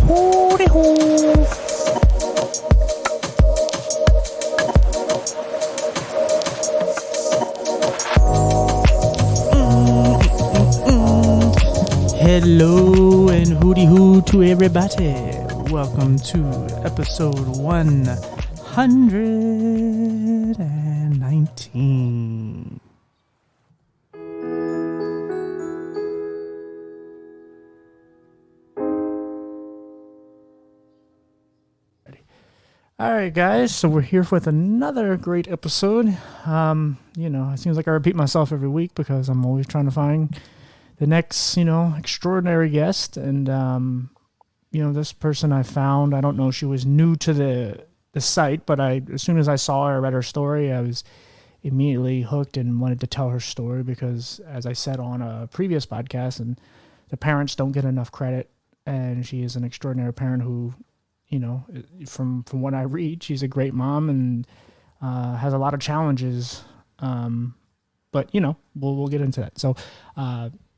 Hooty hoo. Hello and hooty hoo to everybody. Welcome to episode 119. All right, guys, so we're here with another great episode. It seems like I repeat myself every week because I'm always trying to find the next, extraordinary guest. And, this person I found, I don't know, she was new to the site, but as soon as I saw her, read her story, I was immediately hooked and wanted to tell her story because, as I said on a previous podcast, and the parents don't get enough credit, and she is an extraordinary parent who, from what I read, she's a great mom and has a lot of challenges. But we'll get into that. So,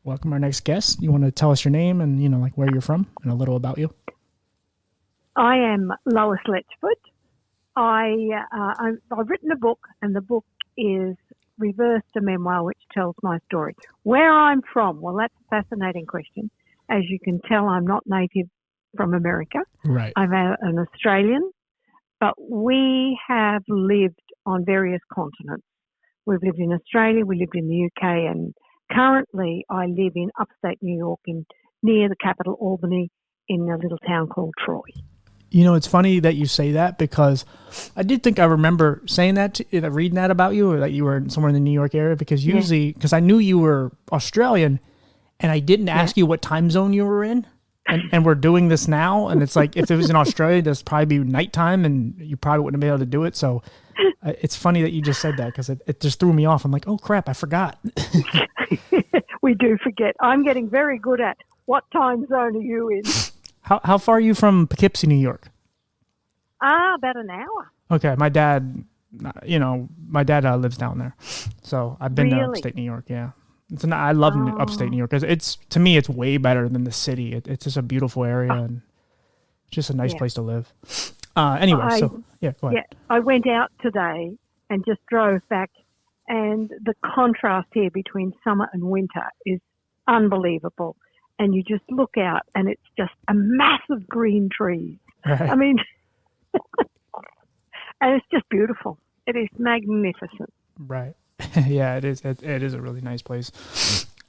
welcome our next guest. You want to tell us your name and where you're from and a little about you? I am Lois I. I've written a book, and the book is Reversed, a memoir which tells my story. Where I'm from, well, that's a fascinating question. As you can tell, I'm not native from America. Right. I'm an Australian, but we have lived on various continents. We've lived in Australia, we lived in the UK, and currently I live in upstate New York, near the capital, Albany, in a little town called Troy. It's funny that you say that because I did think I remember saying that, reading that about you, or that you were somewhere in the New York area, because usually, because I knew you were Australian, and I didn't ask you what time zone you were in. And we're doing this now, and it's like if it was in Australia, there's probably be nighttime, and you probably wouldn't be able to do it. So it's funny that you just said that because it just threw me off. I'm like, oh crap, I forgot. We do forget. I'm getting very good at what time zone are you in? How far are you from Poughkeepsie, New York? About an hour. Okay, my dad lives down there, so I've been to upstate New York. Yeah. I love upstate New York because to me it's way better than the city. It's just a beautiful area and just a nice place to live. Go ahead. Yeah, I went out today and just drove back, and the contrast here between summer and winter is unbelievable. And you just look out, and it's just a mass of green trees. Right. I mean, and it's just beautiful. It is magnificent. Right. Yeah, it is. It is a really nice place.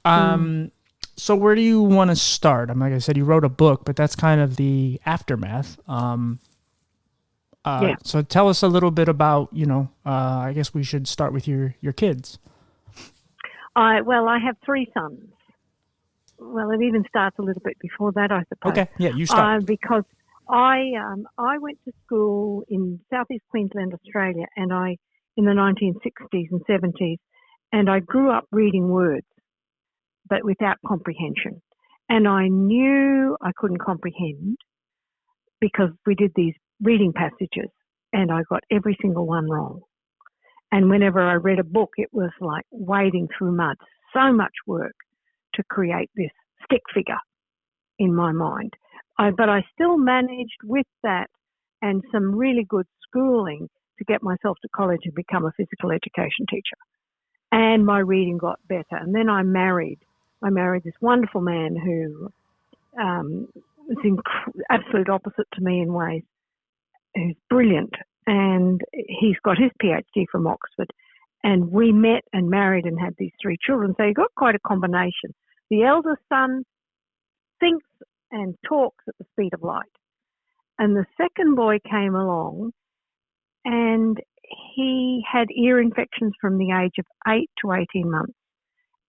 So where do you want to start? Like I said, you wrote a book, but that's kind of the aftermath. So tell us a little bit about, I guess we should start with your kids. I have 3 sons. Well, it even starts a little bit before that, I suppose. Okay, yeah, you start. Because I went to school in southeast Queensland, Australia, and in the 1960s and 70s, and I grew up reading words, but without comprehension. And I knew I couldn't comprehend because we did these reading passages, and I got every single one wrong. And whenever I read a book, it was like wading through mud. So much work to create this stick figure in my mind. But I still managed with that and some really good schooling to get myself to college and become a physical education teacher. And my reading got better. And then I married this wonderful man who was absolute opposite to me in ways. Who's brilliant. And he's got his PhD from Oxford. And we met and married and had these 3 children. So he got quite a combination. The eldest son thinks and talks at the speed of light. And the second boy came along, and he had ear infections from the age of 8 to 18 months.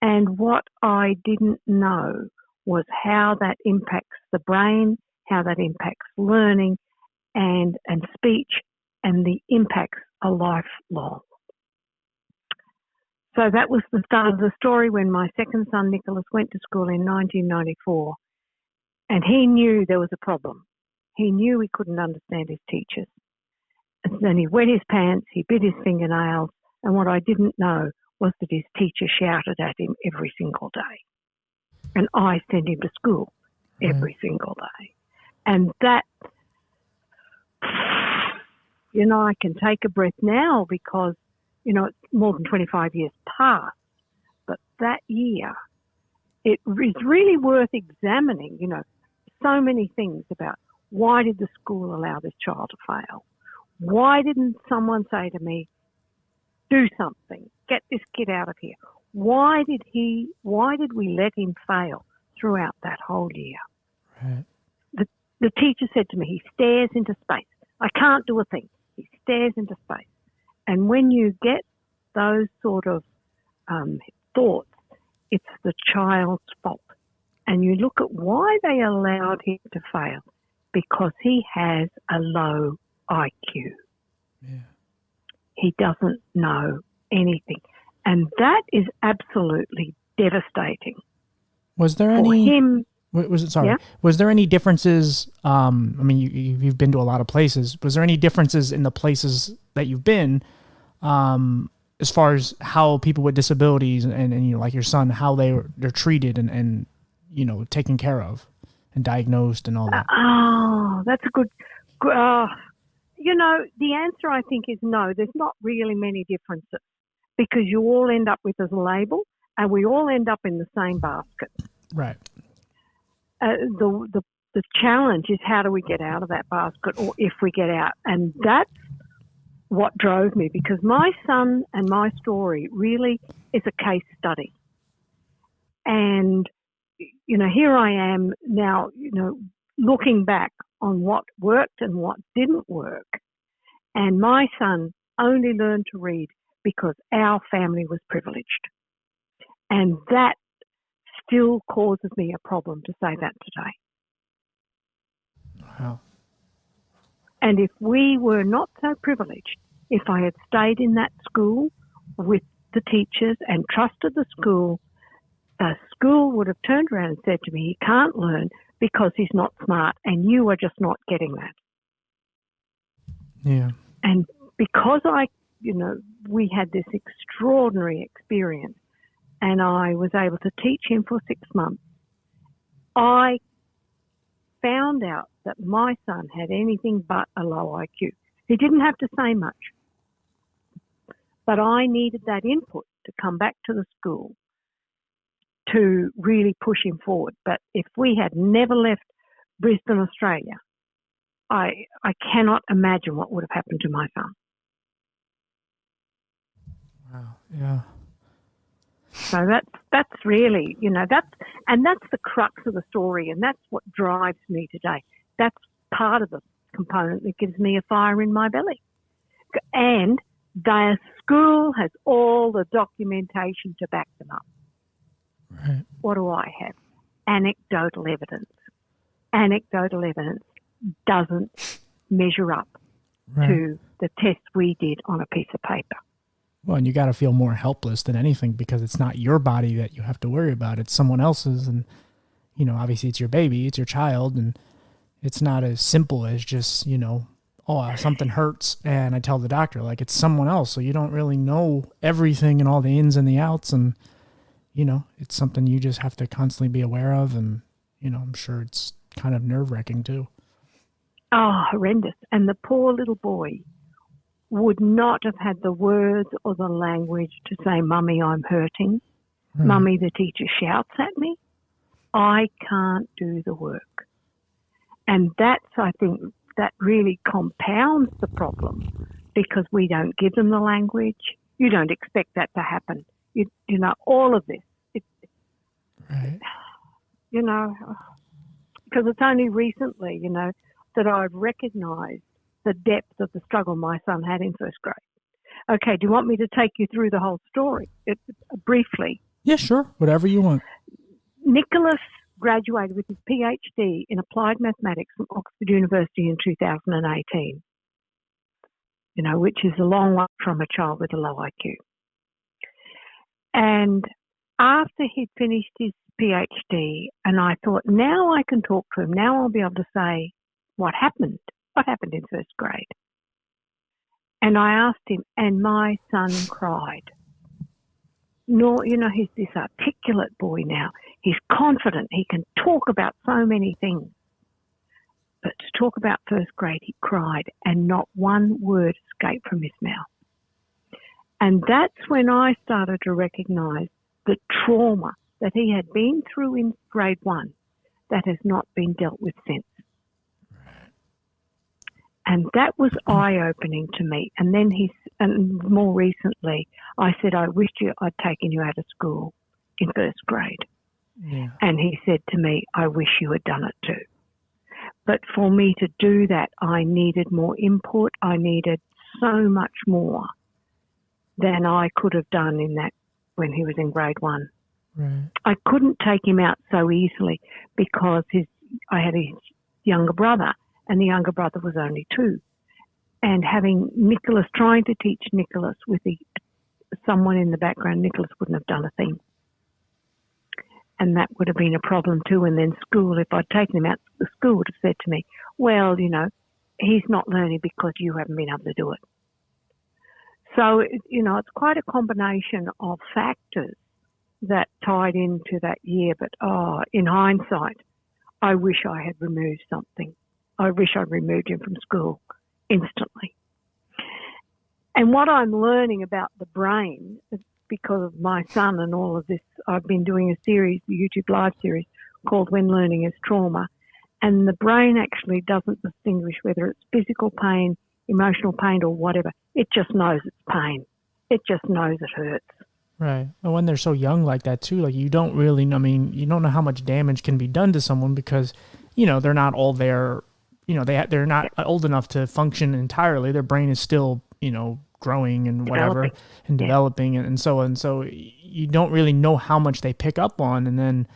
And what I didn't know was how that impacts the brain, how that impacts learning and speech, and the impacts are lifelong. So that was the start of the story when my second son, Nicholas, went to school in 1994, and he knew there was a problem. He knew he couldn't understand his teachers. And then he wet his pants, he bit his fingernails, and what I didn't know was that his teacher shouted at him every single day. And I sent him to school every single day. And that, I can take a breath now because, it's more than 25 years past. But that year, it is really worth examining, so many things about why did the school allow this child to fail? Why didn't someone say to me, do something, get this kid out of here? Why did we let him fail throughout that whole year? Right. The teacher said to me, he stares into space. I can't do a thing. He stares into space. And when you get those sort of thoughts, it's the child's fault. And you look at why they allowed him to fail, because he has a low IQ. Yeah. He doesn't know anything. And that is absolutely devastating. Was there for any him? Yeah? Was there any differences? You've been to a lot of places. Was there any differences in the places that you've been, as far as how people with disabilities and like your son, how they're treated and taken care of and diagnosed and all that? That's a good. The answer I think is no. There's not really many differences because you all end up with a label, and we all end up in the same basket. Right. The challenge is how do we get out of that basket, or if we get out, and that's what drove me, because my son and my story really is a case study. And, here I am now, looking back on what worked and what didn't work. And my son only learned to read because our family was privileged. And that still causes me a problem to say that today. Wow. And if we were not so privileged, if I had stayed in that school with the teachers and trusted the school would have turned around and said to me, he can't learn because he's not smart and you are just not getting that. Yeah. And because we had this extraordinary experience and I was able to teach him for 6 months, I found out that my son had anything but a low IQ. He didn't have to say much. But I needed that input to come back to the school to really push him forward. But if we had never left Brisbane, Australia, I cannot imagine what would have happened to my son. Wow. Yeah. So that's really, that's the crux of the story, and that's what drives me today. That's part of the component that gives me a fire in my belly. And their school has all the documentation to back them up. Right. What do I have? Anecdotal evidence. Anecdotal evidence doesn't measure up to the test we did on a piece of paper. Well, and you got to feel more helpless than anything because it's not your body that you have to worry about. It's someone else's. And, obviously it's your baby, it's your child. And it's not as simple as just, something hurts and I tell the doctor, like it's someone else. So you don't really know everything and all the ins and the outs. And, it's something you just have to constantly be aware of. And, I'm sure it's kind of nerve-wracking too. Oh, horrendous. And the poor little boy would not have had the words or the language to say, Mummy, I'm hurting. Mummy, the teacher shouts at me. I can't do the work. And that's, I think, that really compounds the problem because we don't give them the language. You don't expect that to happen. All of this. Right. Because it's only recently, that I've recognised the depth of the struggle my son had in first grade. Okay, do you want me to take you through the whole story briefly? Yeah, sure. Whatever you want. Nicholas graduated with his PhD in applied mathematics from Oxford University in 2018, which is a long way from a child with a low IQ. And after he'd finished his PhD, and I thought, now I can talk to him. Now I'll be able to say what happened in first grade. And I asked him, and my son cried. He's this articulate boy now. He's confident. He can talk about so many things. But to talk about first grade, he cried and not one word escaped from his mouth. And that's when I started to recognise the trauma that he had been through in grade 1 that has not been dealt with since. And that was eye-opening to me. And then and more recently, I said, I wished I'd taken you out of school in first grade. Yeah. And he said to me, I wish you had done it too. But for me to do that, I needed more input. I needed so much more than I could have done in that when he was in grade 1. Right. I couldn't take him out so easily because I had his younger brother, and the younger brother was only 2. And having Nicholas, trying to teach Nicholas with someone in the background, Nicholas wouldn't have done a thing. And that would have been a problem too. And then school, if I'd taken him out, the school would have said to me, well, he's not learning because you haven't been able to do it. So, it's quite a combination of factors that tied into that year. But, in hindsight, I wish I had removed something. I wish I'd removed him from school instantly. And what I'm learning about the brain, because of my son and all of this, I've been doing a series, the YouTube live series, called When Learning is Trauma. And the brain actually doesn't distinguish whether it's physical pain, emotional pain, or whatever. It just knows it's pain. It just knows it hurts. Right. And when they're so young like that too, like you don't know how much damage can be done to someone because, they're not all there, they're not old enough to function entirely. Their brain is still, growing and whatever and developing and so on. So you don't really know how much they pick up on. And then,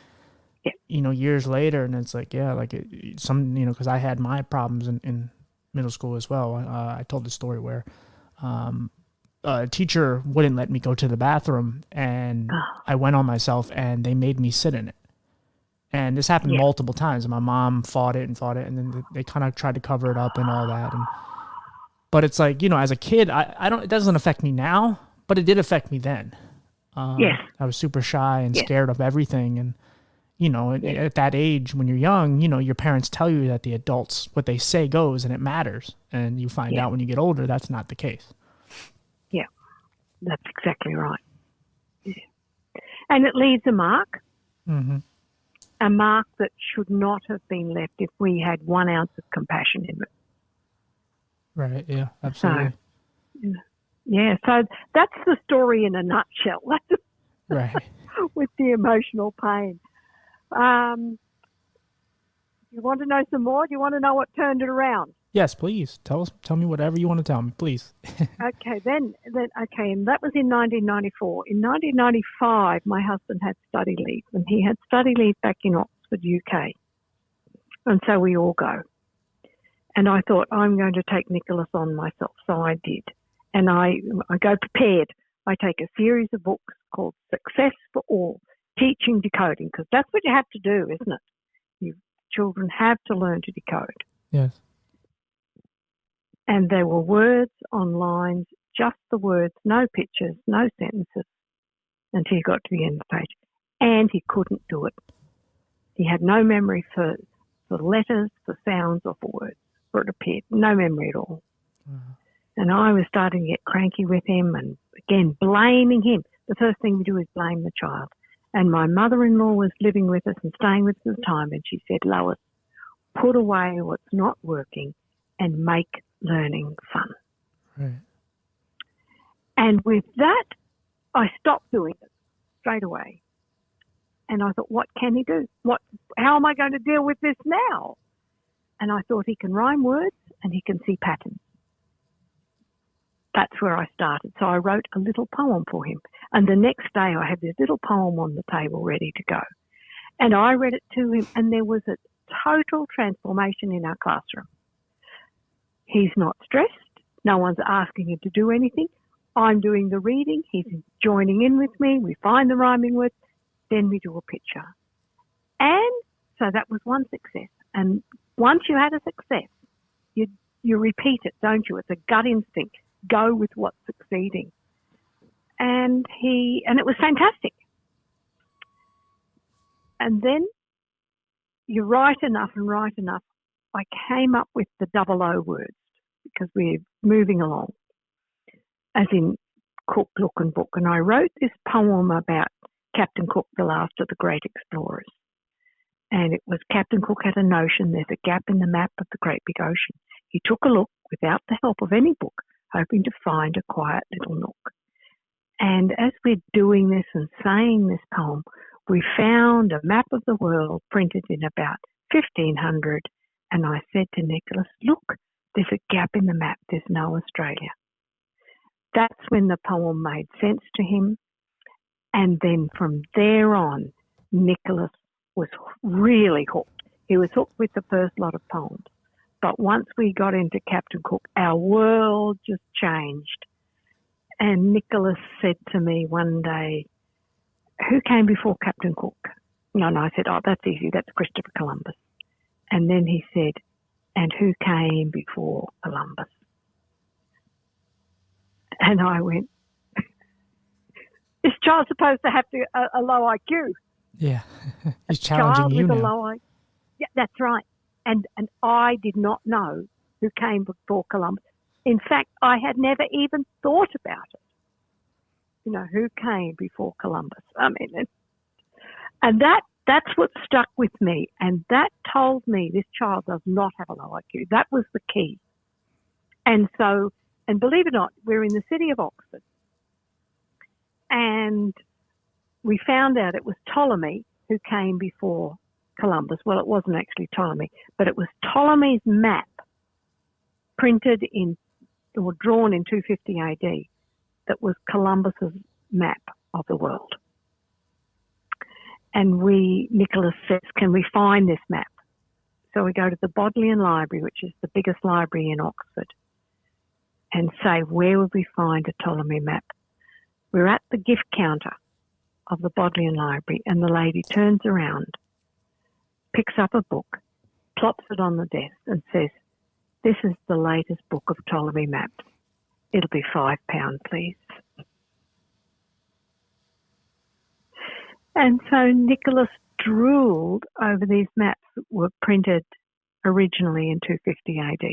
years later, and it's like, because I had my problems in middle school as well. I told the story where a teacher wouldn't let me go to the bathroom, and I went on myself, and they made me sit in it. And this happened multiple times. And my mom fought it, and then they kind of tried to cover it up and all that. But it's like, as a kid, it doesn't affect me now, but it did affect me then. I was super shy and scared of everything. And, at that age, when you're young, your parents tell you that the adults, what they say goes and it matters. And you find out when you get older, that's not the case. Yeah, that's exactly right. Yeah. And it leaves a mark, a mark that should not have been left if we had 1 ounce of compassion in it. Right, yeah, absolutely. So that's the story in a nutshell. Right. With the emotional pain. You want to know some more? Do you want to know what turned it around? Yes, please. Tell me whatever you want to tell me, please. Okay, and that was in 1994. In 1995, my husband had study leave, and he had study leave back in Oxford, UK. And so we all go. And I thought, I'm going to take Nicholas on myself. So I did. And I go prepared. I take a series of books called Success for All, Teaching Decoding, because that's what you have to do, isn't it? Children have to learn to decode. Yes. And there were words on lines, just the words, no pictures, no sentences, until he got to the end of the page. And he couldn't do it. He had no memory for letters, for sounds, or for words, for it appeared. No memory at all. And I was starting to get cranky with him and, again, blaming him. The first thing we do is blame the child. And my mother-in-law was living with us and staying with us at the time, and she said, Lois, put away what's not working and make learning fun. Right. And with that, I stopped doing it straight away. And I thought, what can he do? How am I going to deal with this now? And I thought he can rhyme words and he can see patterns. That's where I started. So I wrote a little poem for him. And the next day I had this little poem on the table ready to go. And I read it to him, and there was a total transformation in our classroom. He's not stressed. No one's asking him to do anything. I'm doing the reading. He's joining in with me. We find the rhyming words. Then we do a picture. And so that was one success. And once you had a success, you repeat it, don't you? It's a gut instinct. Go with what's succeeding. And it was fantastic. And then you write enough, I came up with the double O words because we're moving along, as in Cook, Look and Book. And I wrote this poem about Captain Cook, the last of the great explorers. And it was Captain Cook had a notion, there's a gap in the map of the great big ocean. He took a look without the help of any book, hoping to find a quiet little nook. And as we're doing this and saying this poem, we found a map of the world printed in about 1500. And I said to Nicholas, look, there's a gap in the map. There's no Australia. That's when the poem made sense to him. And then from there on, Nicholas was really hooked. He was hooked with the first lot of poems. But once we got into Captain Cook, our world just changed. And Nicholas said to me one day, who came before Captain Cook? And I said, oh, that's easy. That's Christopher Columbus. And then he said, and who came before Columbus? And I went, this child's supposed to have a low IQ. Yeah, he's challenging you now. A low IQ. Yeah, that's right. And I did not know who came before Columbus. In fact, I had never even thought about it. Who came before Columbus? I mean, and that's what stuck with me. And that told me this child does not have a low IQ. That was the key. And so, and believe it or not, we're in the city of Oxford. And we found out it was Ptolemy who came before Columbus. Well, it wasn't actually Ptolemy, but it was Ptolemy's map printed in or drawn in 250 AD that was Columbus's map of the world. And Nicholas says, can we find this map? So we go to the Bodleian Library, which is the biggest library in Oxford, and say, where would we find a Ptolemy map? We're at the gift counter of the Bodleian Library, and the lady turns around, picks up a book, plops it on the desk and says, this is the latest book of Ptolemy maps. It'll be £5, please. And so Nicholas drooled over these maps that were printed originally in 250 AD.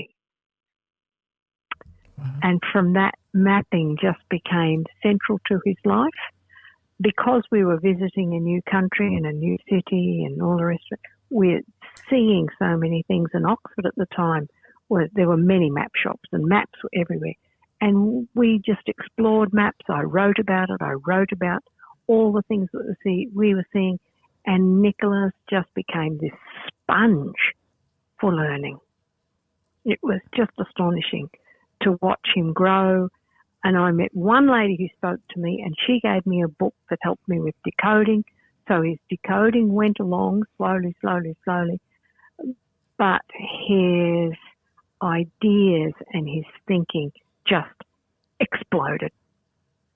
Wow. And from that, mapping just became central to his life. Because we were visiting a new country and a new city and all the rest of it, we're seeing so many things. In Oxford at the time, there were many map shops and maps were everywhere. And we just explored maps. I wrote about it. I wrote about all the things that we were seeing. And Nicholas just became this sponge for learning. It was just astonishing to watch him grow. And I met one lady who spoke to me, and she gave me a book that helped me with decoding. So his decoding went along slowly, slowly, slowly. But his ideas and his thinking just exploded.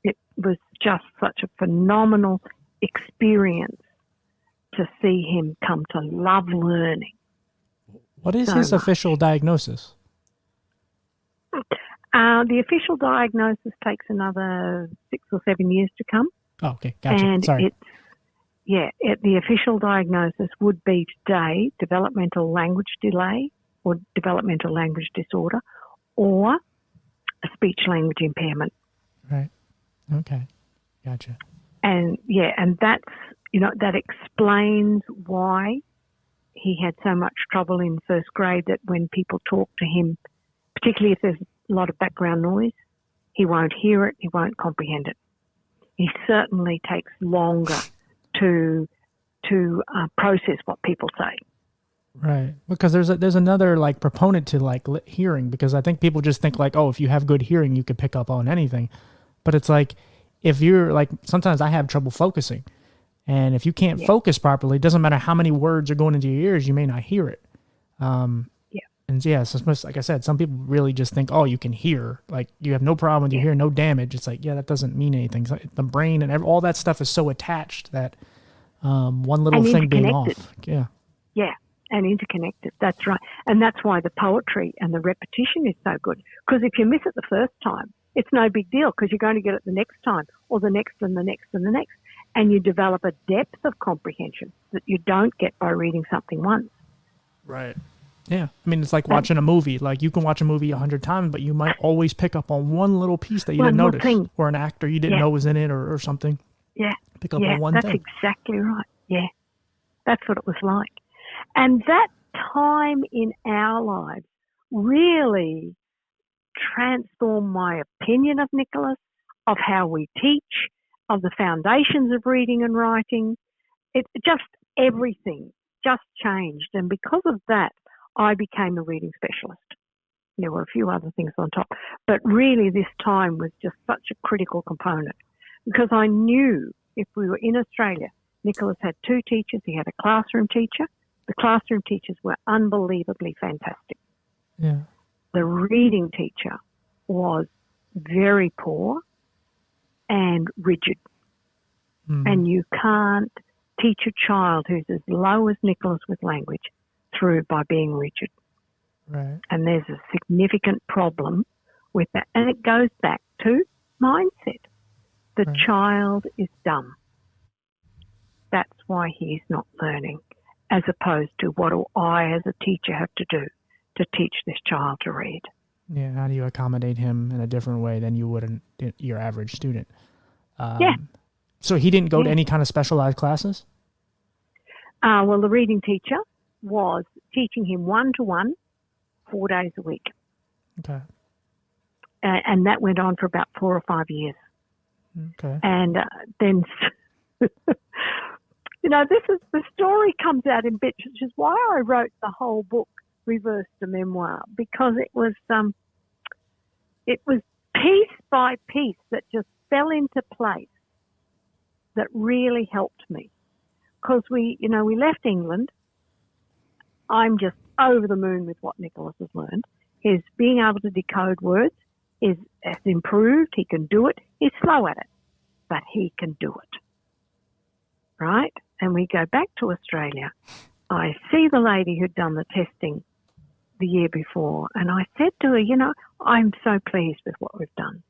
It was just such a phenomenal experience to see him come to love learning. What is his official diagnosis? The official diagnosis takes another 6 or 7 years to come. Oh, okay. Gotcha. And Sorry. The official diagnosis would be today developmental language delay or developmental language disorder or a speech language impairment. Right. Okay. Gotcha. And and that's, that explains why he had so much trouble in first grade, that when people talk to him, particularly if there's a lot of background noise, he won't hear it, he won't comprehend it. He certainly takes longer to process what people say. Right, because there's another proponent to hearing, because I think people just think if you have good hearing, you could pick up on anything, but it's if you're sometimes I have trouble focusing, and if you can't focus properly, it doesn't matter how many words are going into your ears, you may not hear it. And so like I said, some people really just think, you can hear, you have no problem with your hearing, no damage. It's that doesn't mean anything. The brain and all that stuff is so attached that one little thing being off. Yeah. Yeah, and interconnected. That's right. And that's why the poetry and the repetition is so good. Because if you miss it the first time, it's no big deal, because you're going to get it the next time or the next and the next and the next. And you develop a depth of comprehension that you don't get by reading something once. Right. Yeah. I mean, it's like watching a movie. Like you can watch a movie 100 times, but you might always pick up on one little piece that you didn't notice, or an actor you didn't know was in it, or something. Yeah. Pick up on one thing. That's exactly right. Yeah. That's what it was like. And that time in our lives really transformed my opinion of Nicholas, of how we teach, of the foundations of reading and writing. It just, everything just changed. And because of that, I became a reading specialist. There were a few other things on top, but really this time was just such a critical component, because I knew if we were in Australia, Nicholas had two teachers. He had a classroom teacher. The classroom teachers were unbelievably fantastic. Yeah. The reading teacher was very poor and rigid. And you can't teach a child who's as low as Nicholas with language through by being rigid. Right. And there's a significant problem with that. And it goes back to mindset. The child is dumb. That's why he's not learning, as opposed to what do I as a teacher have to do to teach this child to read. Yeah, how do you accommodate him in a different way than you would your average student? So he didn't go to any kind of specialized classes? Well, the reading teacher was teaching him one-to-one 4 days a week. Okay. And that went on for about 4 or 5 years. Okay. And then, the story comes out in bits, which is why I wrote the whole book, Reverse the Memoir, because it was piece by piece that just fell into place that really helped me. Because we left England. I'm just over the moon with what Nicholas has learned. His being able to decode words has improved. He can do it. He's slow at it, but he can do it. Right? And we go back to Australia. I see the lady who'd done the testing the year before, and I said to her, I'm so pleased with what we've done.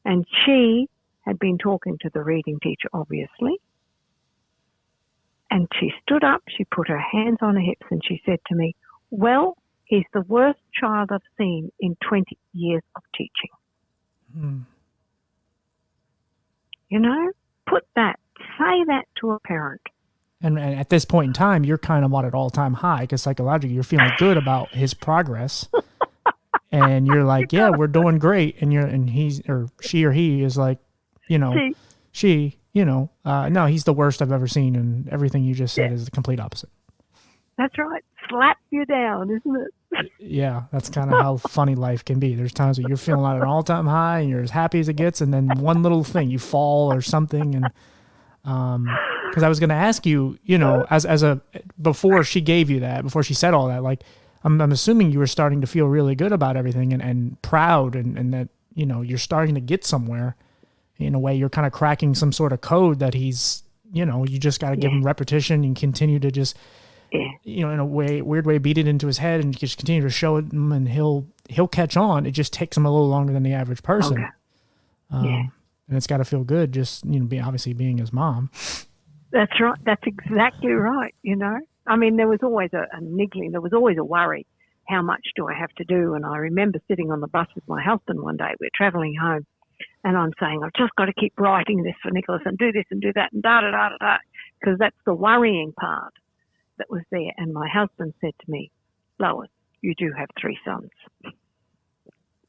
And she had been talking to the reading teacher, obviously, and she stood up, she put her hands on her hips, and she said to me, well, he's the worst child I've seen in 20 years of teaching. Say that to a parent. And at this point in time, you're kind of on an all-time high, because psychologically you're feeling good about his progress. And you're like, yeah, we're doing great. And he's, or she or he is like, no, he's the worst I've ever seen. And everything you just said is the complete opposite. That's right. Slap you down, isn't it? Yeah, that's kind of how funny life can be. There's times where you're feeling at an all-time high and you're as happy as it gets. And then one little thing, you fall or something. And, because I was going to ask you, before she gave you that, before she said all that, like, I'm assuming you were starting to feel really good about everything and proud and that, you're starting to get somewhere. In a way, you're kind of cracking some sort of code that he's, you just got to give him repetition and continue to just, in a weird way, beat it into his head and just continue to show him, and he'll catch on. It just takes him a little longer than the average person. Okay. And it's got to feel good just, obviously being his mom. That's right. That's exactly right, I mean, there was always a niggling. There was always a worry. How much do I have to do? And I remember sitting on the bus with my husband one day. We're travelling home. And I'm saying, I've just got to keep writing this for Nicholas and do this and do that and da-da-da-da-da. Because that's the worrying part that was there. And my husband said to me, Lois, you do have 3 sons.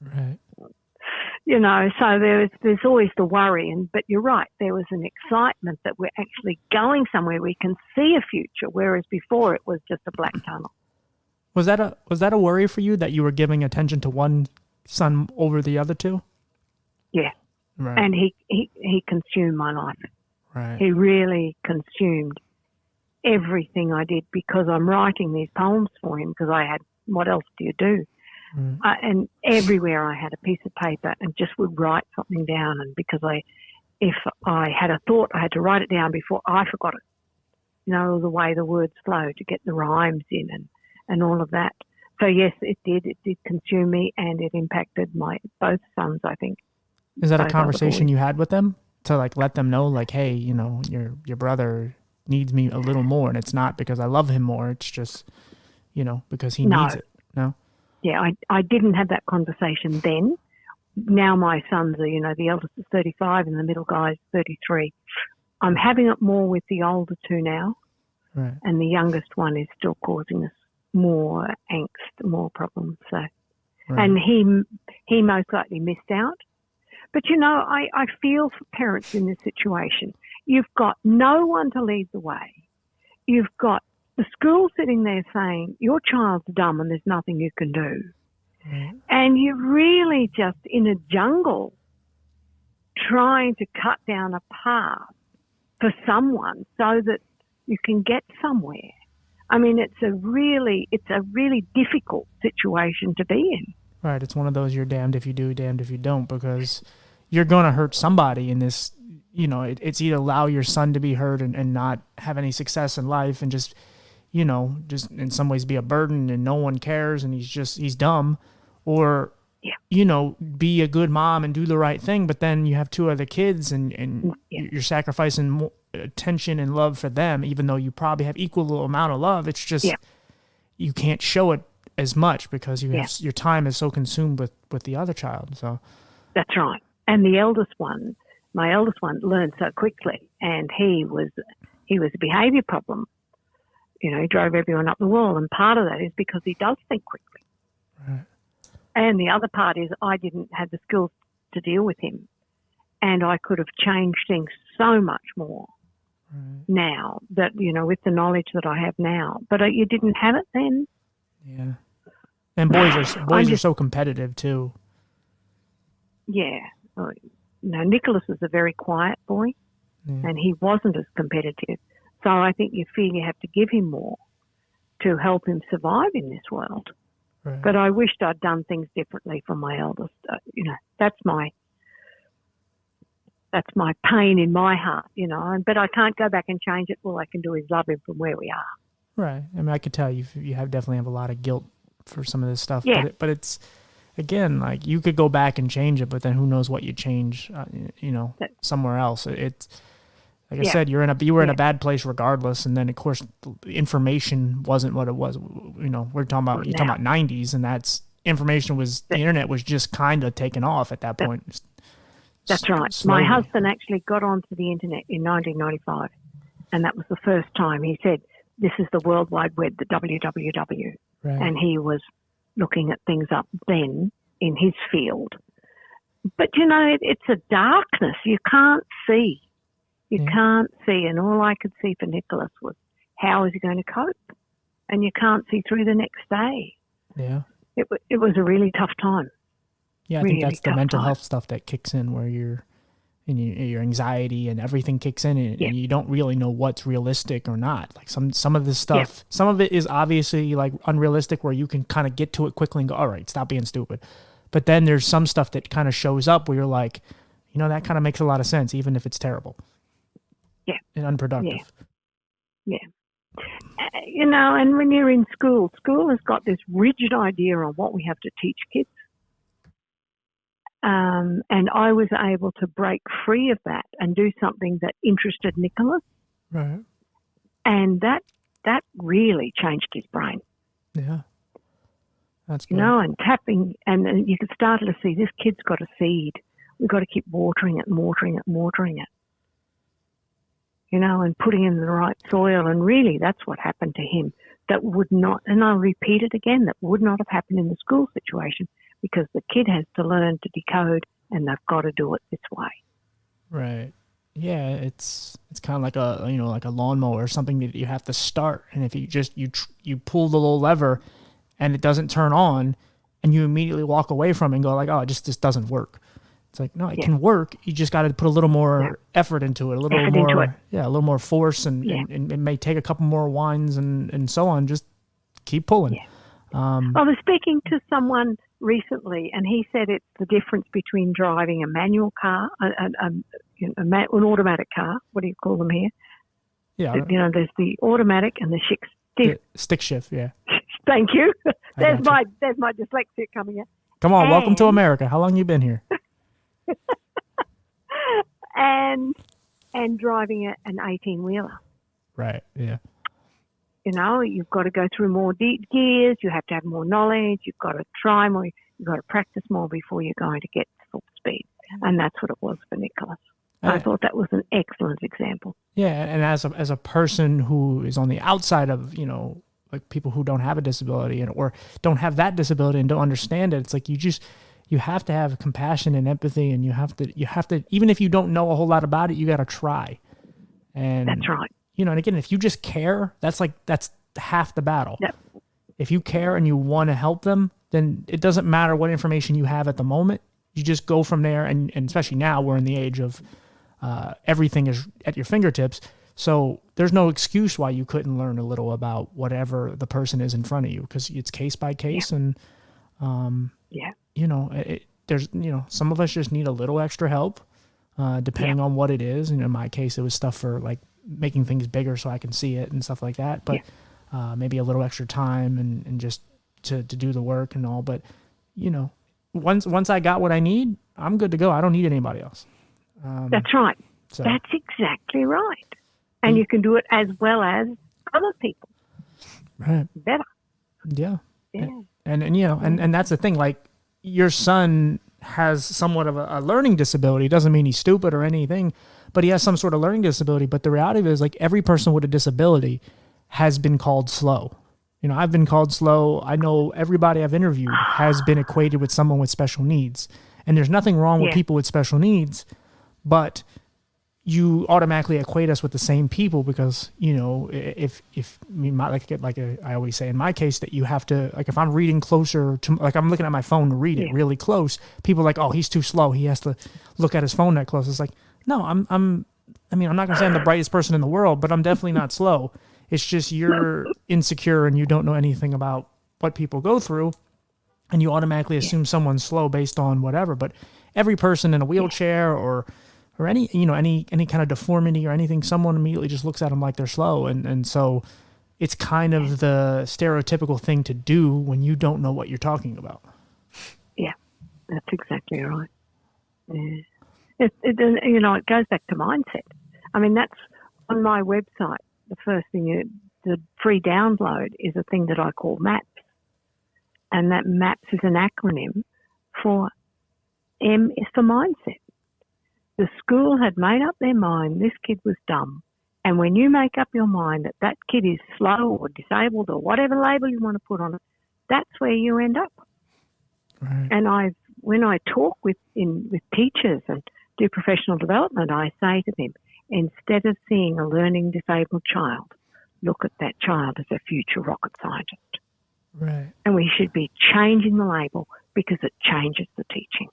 Right. So there's always the worry, but you're right. There was an excitement that we're actually going somewhere. We can see a future, whereas before it was just a black tunnel. Was that a worry for you that you were giving attention to one son over the other two? Yeah, right. And he consumed my life. Right. He really consumed everything I did, because I'm writing these poems for him. Because I had, what else do you do? And everywhere I had a piece of paper and just would write something down. And because if I had a thought, I had to write it down before I forgot it. The way the words flow to get the rhymes in and all of that. So yes, it did consume me, and it impacted both sons, I think. Is that a conversation you had with them to let them know, hey, your brother needs me a little more, and it's not because I love him more. It's just, because he No. needs it. No? Yeah, I didn't have that conversation then. Now my sons are, the eldest is 35 and the middle guy is 33. I'm having it more with the older two now. Right. And the youngest one is still causing us more angst, more problems. So, Right. and he most likely missed out. But I feel for parents in this situation. You've got no one to lead the way. You've got the school sitting there saying your child's dumb and there's nothing you can do, and you're really just in a jungle trying to cut down a path for someone so that you can get somewhere. I mean, it's a really difficult situation to be in. Right. It's one of those you're damned if you do, damned if you don't, because you're going to hurt somebody in this. It's either allow your son to be hurt and not have any success in life and just in some ways be a burden and no one cares and he's dumb, or, be a good mom and do the right thing. But then you have two other kids and you're sacrificing more attention and love for them, even though you probably have equal amount of love. It's just, you can't show it as much because you have, your time is so consumed with the other child. So that's right. And my eldest one learned so quickly, and he was a behaviour problem. He drove everyone up the wall, and part of that is because he does think quickly. Right. And the other part is I didn't have the skills to deal with him, and I could have changed things so much more now that, with the knowledge that I have now. But you didn't have it then. Yeah. And boys are so competitive too. Yeah. Nicholas was a very quiet boy, and he wasn't as competitive. So I think you feel you have to give him more to help him survive in this world. Right. But I wished I'd done things differently for my eldest. That's my pain in my heart, But I can't go back and change it. All I can do is love him from where we are. Right. I mean, I could tell you definitely have a lot of guilt for some of this stuff. Yeah. But it's, again, like you could go back and change it, but then who knows what you change, somewhere else. It's like I said, you were in a bad place regardless. And then of course the information wasn't what it was. You're talking about 90s, and that's information the internet was just kind of taken off at that point. That's right. Slowly. My husband actually got onto the internet in 1995, and that was the first time he said, this is the World Wide Web, the WWW. Right. And he was looking at things up then in his field. But, it's a darkness you can't see. You can't see, and all I could see for Nicholas was how is he going to cope? And you can't see through the next day. Yeah. It was a really tough time. Yeah, I think that's the mental health stuff that kicks in, where your anxiety and everything kicks in, and you don't really know what's realistic or not. Like some of this stuff, some of it is obviously like unrealistic, where you can kind of get to it quickly and go, all right, stop being stupid. But then there's some stuff that kind of shows up where you're like, that kind of makes a lot of sense, even if it's terrible. Yeah. And unproductive. Yeah. And when you're in school has got this rigid idea on what we have to teach kids. And I was able to break free of that and do something that interested Nicholas. Right. And that really changed his brain. Yeah. That's good. And tapping, and you could start to see this kid's got a seed. We've got to keep watering it, and putting in the right soil. And really, that's what happened to him. That would not, and I'll repeat it again, that would not have happened in the school situation, because the kid has to learn to decode, and they've got to do it this way. Right. Yeah, it's kind of like like a lawnmower or something that you have to start, and if you just you pull the little lever and it doesn't turn on, and you immediately walk away from it and go like, oh, this doesn't work. It's like, no, it can work. You just got to put a little more effort into it, a little more force, and it may take a couple more winds and so on. Just keep pulling. Yeah. I was speaking to someone recently, and he said it's the difference between driving a manual car, an automatic car. What do you call them here? Yeah. There's the automatic and the stick shift. Yeah. Thank you. There's my dyslexia coming out. Come on, welcome to America. How long you been here? and driving an 18-wheeler. Right. Yeah. You know, you've got to go through more gears. You have to have more knowledge. You've got to try more. You've got to practice more before you're going to get full speed. And that's what it was for Nicholas. I thought that was an excellent example. Yeah, and as a person who is on the outside of, you know, like people who don't have a disability or don't have that disability and don't understand it, it's like you have to have compassion and empathy, and you have to even if you don't know a whole lot about it, you got to try. And that's right. You know, and again, if you just care, that's half the battle. Yep. If you care and you want to help them, then it doesn't matter what information you have at the moment. You just go from there, and especially now we're in the age of everything is at your fingertips. So there's no excuse why you couldn't learn a little about whatever the person is in front of you, because it's case by case. And, you know, there's, you know, some of us just need a little extra help depending on what it is. And in my case, it was stuff for like making things bigger so I can see it and stuff like that. But maybe a little extra time and just to do the work and all. But, you know, once I got what I need, I'm good to go. I don't need anybody else. That's right. So. That's exactly right. And you can do it as well as other people. Right. Better. Yeah. And you know, and that's the thing, like your son has somewhat of a learning disability. It doesn't mean he's stupid or anything, but he has some sort of learning disability. But the reality is, like, every person with a disability has been called slow. You know, I've been called slow. I know everybody I've interviewed has been equated with someone with special needs. And there's nothing wrong with people with special needs, but you automatically equate us with the same people because, you know, if I mean, I always say in my case that you have to, like, if I'm reading closer to, like, I'm looking at my phone to read it really close, people are like, oh, he's too slow. He has to look at his phone that close. It's like, no, I'm not going to say I'm the brightest person in the world, but I'm definitely not slow. It's just you're insecure and you don't know anything about what people go through, and you automatically assume someone's slow based on whatever. But every person in a wheelchair or any kind of deformity or anything, someone immediately just looks at them like they're slow. And so it's kind of the stereotypical thing to do when you don't know what you're talking about. Yeah, that's exactly right. Yeah. It goes back to mindset. I mean, that's on my website. The first thing, the free download is a thing that I call MAPS. And that MAPS is an acronym for M is for mindset. The school had made up their mind this kid was dumb. And when you make up your mind that that kid is slow or disabled or whatever label you want to put on it, that's where you end up. Right. And when I talk with teachers and do professional development, I say to them, instead of seeing a learning disabled child, look at that child as a future rocket scientist. Right. And we should be changing the label because it changes the teaching.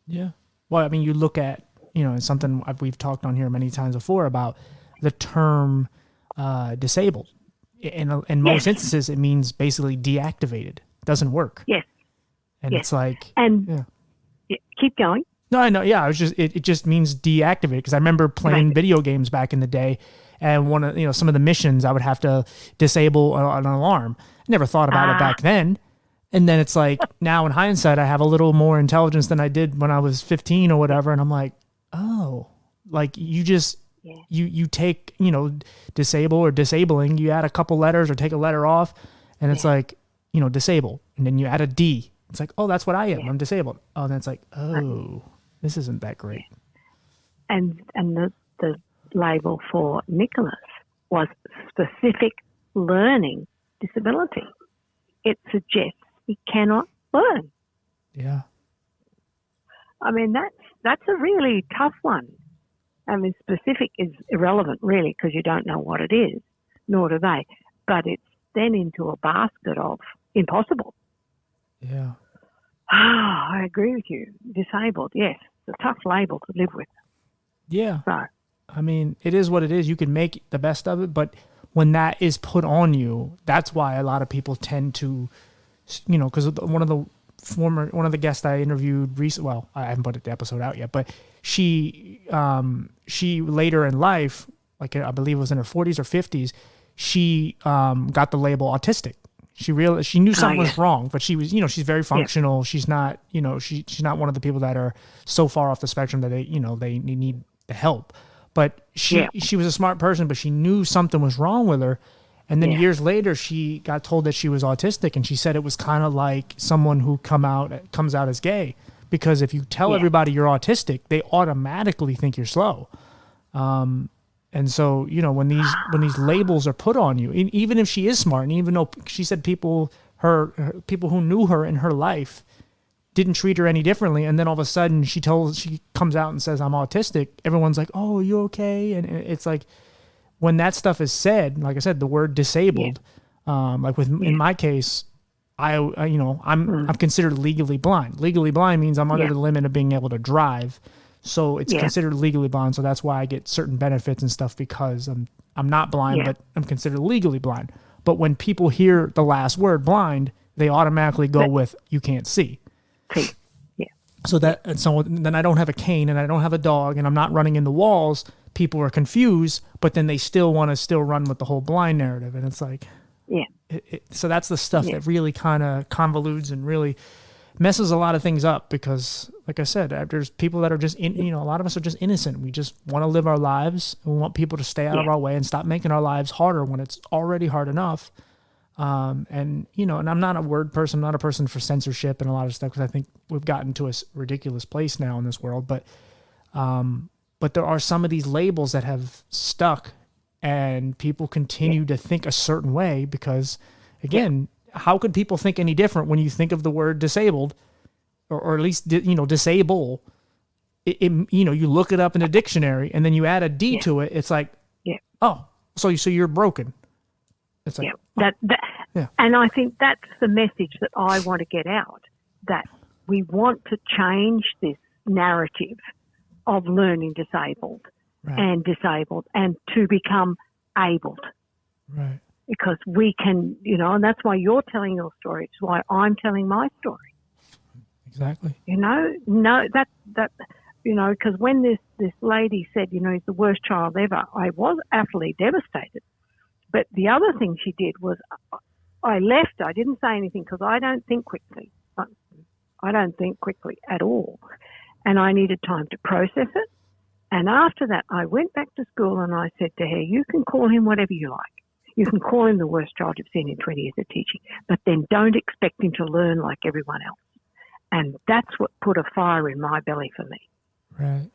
Yeah. Well, I mean, you look at, you know, it's something we've talked on here many times before about the term disabled. In most instances, it means basically deactivated. Doesn't work. Yes. And it's like... And keep going. No, I know. Yeah, it just means deactivated, because I remember playing video games back in the day, and some of the missions I would have to disable an alarm. I never thought about it back then. And then it's like, now in hindsight, I have a little more intelligence than I did when I was 15 or whatever. And I'm like, oh, like you just, you take, disable or disabling, you add a couple letters or take a letter off, and it's like, disable. And then you add a D. It's like, oh, that's what I am. I'm disabled. Oh, and then it's like, oh, this isn't that great. And the label for Nicholas was specific learning disability. It suggests he cannot learn. Yeah. I mean, that's a really tough one. I mean, specific is irrelevant, really, because you don't know what it is, nor do they. But it's then into a basket of impossible. Yeah. I agree with you. Disabled, yes. It's a tough label to live with. Yeah. So, I mean, it is what it is. You can make the best of it, but when that is put on you, that's why a lot of people tend to, because one of the guests I interviewed recently, well, I haven't put the episode out yet, but she later in life, like I believe it was in her 40s or 50s, she got the label autistic. She knew something was wrong, but she was, she's very functional. Yeah. She's not, she's not one of the people that are so far off the spectrum that they need the help. But she was a smart person, but she knew something was wrong with her. And then years later, she got told that she was autistic, and she said it was kind of like someone who comes out as gay, because if you tell everybody you're autistic, they automatically think you're slow. And so, you know, when these labels are put on you, even if she is smart, and even though she said people who knew her in her life didn't treat her any differently, and then all of a sudden she comes out and says, I'm autistic, everyone's like, oh, are you okay? And it's like, when that stuff is said, like I said, the word disabled, like in my case, I'm considered legally blind. Legally blind means I'm under the limit of being able to drive. So it's considered legally blind. So that's why I get certain benefits and stuff, because I'm not blind, but I'm considered legally blind. But when people hear the last word blind, they automatically go with you can't see. So then I don't have a cane and I don't have a dog and I'm not running into walls. People are confused, but then they still want to run with the whole blind narrative. And it's like, so that's the stuff that really kind of convolutes and really messes a lot of things up, because like I said, there's people that are just, a lot of us are just innocent. We just want to live our lives, and we want people to stay out of our way and stop making our lives harder when it's already hard enough. And I'm not a word person, I'm not a person for censorship and a lot of stuff, because I think we've gotten to a ridiculous place now in this world. But there are some of these labels that have stuck, and people continue to think a certain way, because, again, how could people think any different when you think of the word disabled, or at least, disable? You look it up in a dictionary, and then you add a D to it. It's like, oh, so you're broken. It's like, and I think that's the message that I want to get out, that we want to change this narrative of learning disabled and to become abled. Right. Because we can, and that's why you're telling your story. It's why I'm telling my story. Exactly. Because when this lady said, he's the worst child ever, I was utterly devastated. But the other thing she did was, I left. I didn't say anything because I don't think quickly. I don't think quickly at all. And I needed time to process it. And after that, I went back to school and I said to her, you can call him whatever you like. You can call him the worst child you've seen in 20 years of teaching, but then don't expect him to learn like everyone else. And that's what put a fire in my belly for me. Right.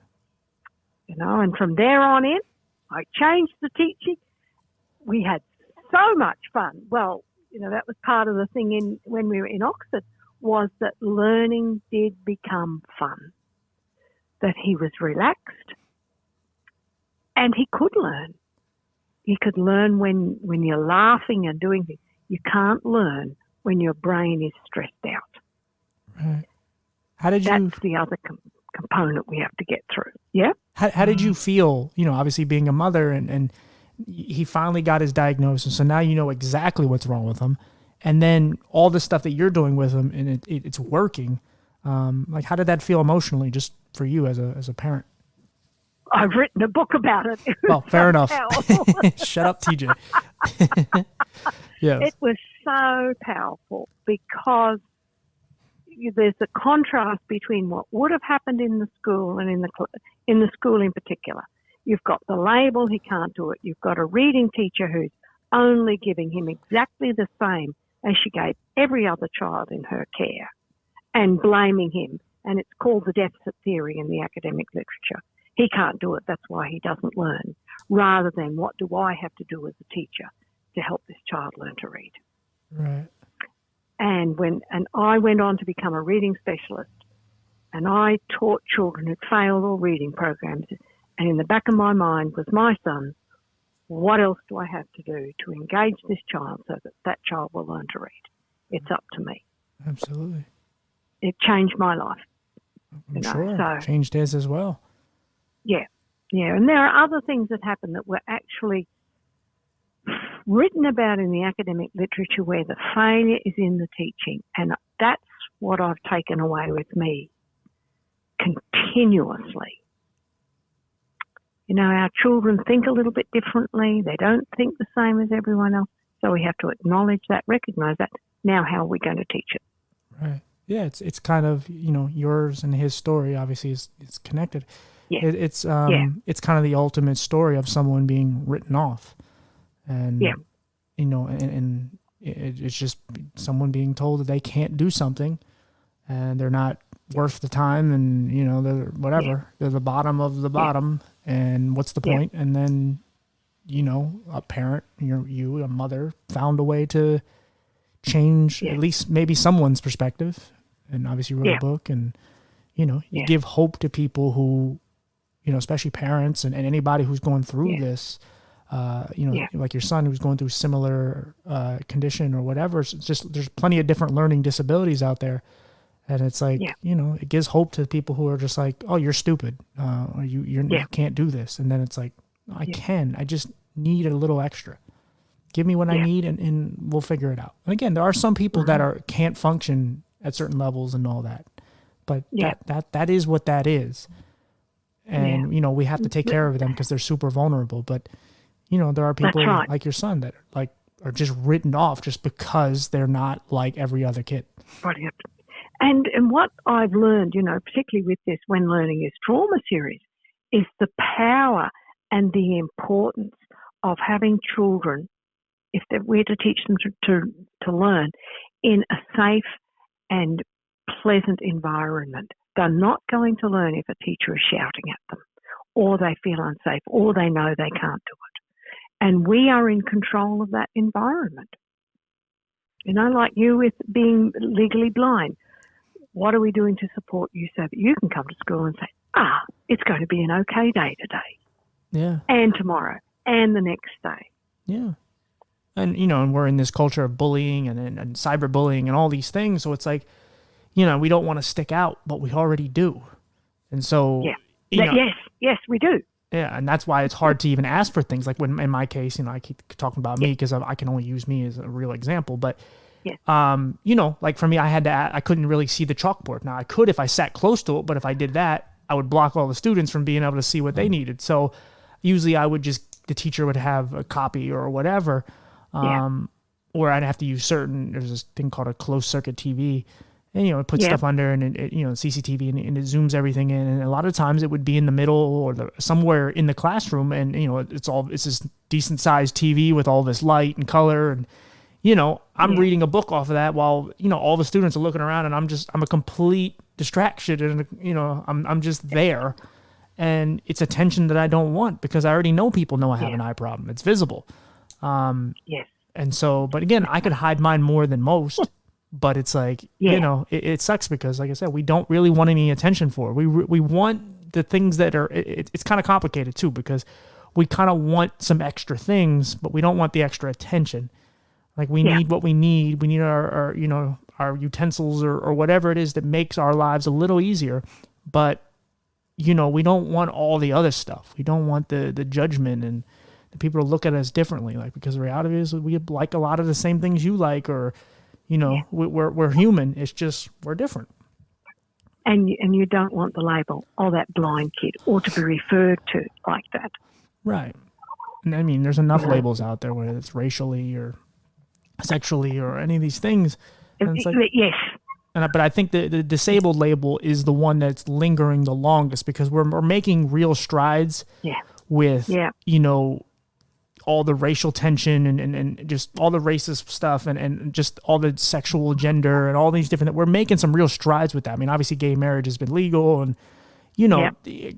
And from there on in, I changed the teaching. We had so much fun. Well, that was part of the thing when we were in Oxford, was that learning did become fun, that he was relaxed and he could learn. You could learn when you're laughing and doing things. You can't learn when your brain is stressed out. Right. That's the other component we have to get through. Yeah. How did you feel, obviously being a mother, and he finally got his diagnosis, so now you know exactly what's wrong with him, and then all the stuff that you're doing with him, and it's working. Like, how did that feel emotionally, just for you as a parent? I've written a book about it. Well, fair enough. Shut up, TJ. Yeah. It was so powerful, because there's a contrast between what would have happened in the school and in the school in particular. You've got the label, he can't do it. You've got a reading teacher who's only giving him exactly the same as she gave every other child in her care, and blaming him. And it's called the deficit theory in the academic literature. He can't do it, that's why he doesn't learn, rather than what do I have to do as a teacher to help this child learn to read. Right. And I went on to become a reading specialist, and I taught children who'd failed all reading programs, and in the back of my mind was my son. What else do I have to do to engage this child so that child will learn to read? It's up to me. Absolutely. It changed my life. I'm sure. Changed his as well. Yeah. And there are other things that happen that were actually written about in the academic literature, where the failure is in the teaching. And that's what I've taken away with me continuously. Our children think a little bit differently. They don't think the same as everyone else. So we have to acknowledge that, recognize that. Now, how are we going to teach it? Right. Yeah, it's kind of, yours and his story obviously is connected. Yeah. It's kind of the ultimate story of someone being written off. And and it's just someone being told that they can't do something and they're not worth the time, and they're whatever, they're the bottom of the bottom, and what's the point? And then a parent, a mother, found a way to change at least maybe someone's perspective, and obviously wrote a book, and you give hope to people who, especially parents and anybody who's going through this, like your son who's going through similar condition or whatever. It's just, there's plenty of different learning disabilities out there. And it's like, it gives hope to people who are just like, oh, you're stupid. Or you can't do this. And then it's like, I can. I just need a little extra. Give me what I need, and we'll figure it out. And again, there are some people that can't function at certain levels and all that. But that is what that is. And, we have to take care of them because they're super vulnerable. But, there are people like your son that are just written off just because they're not like every other kid. Brilliant. And what I've learned, particularly with this When Learning is Trauma series, is the power and the importance of having children, if we're to teach them to learn, in a safe and pleasant environment. They're not going to learn if a teacher is shouting at them, or they feel unsafe, or they know they can't do it. And we are in control of that environment. Like you with being legally blind. What are we doing to support you so that you can come to school and say, it's going to be an okay day today. Yeah. And tomorrow. And the next day. Yeah. And, and we're in this culture of bullying and cyberbullying and all these things. So it's like, we don't want to stick out, but we already do. And so, yes, we do. Yeah. And that's why it's hard to even ask for things. Like when, in my case, I keep talking about me because I can only use me as a real example, but like for me, I couldn't really see the chalkboard. Now I could if I sat close to it, but if I did that, I would block all the students from being able to see what they needed. So usually the teacher would have a copy or whatever, or I'd have to use there's this thing called a closed circuit TV, and, it puts stuff under, and it CCTV, and it zooms everything in. And a lot of times it would be in the middle or somewhere in the classroom. And, it's this decent sized TV with all this light and color, and, I'm reading a book off of that while, all the students are looking around, and I'm a complete distraction, and, I'm just there, and it's attention that I don't want because I already know people know I have an eye problem. It's visible. And so, but again, I could hide mine more than most, but it's like, it sucks because, like I said, we don't really want any attention for it. We want the things that are, it's kind of complicated too, because we kind of want some extra things, but we don't want the extra attention. Like we need what we need. We need our utensils or whatever it is that makes our lives a little easier. But, we don't want all the other stuff. We don't want the judgment and the people to look at us differently. Like, because the reality is we like a lot of the same things you like, or, we're human. It's just, we're different. And you don't want the label, that blind kid, or to be referred to like that. Right. And I mean, there's enough labels out there, whether it's racially or sexually or any of these things. And it's like, yes. But I think the disabled label is the one that's lingering the longest because we're making real strides with, all the racial tension and just all the racist stuff and just all the sexual gender and all these different, we're making some real strides with that. I mean, obviously gay marriage has been legal and,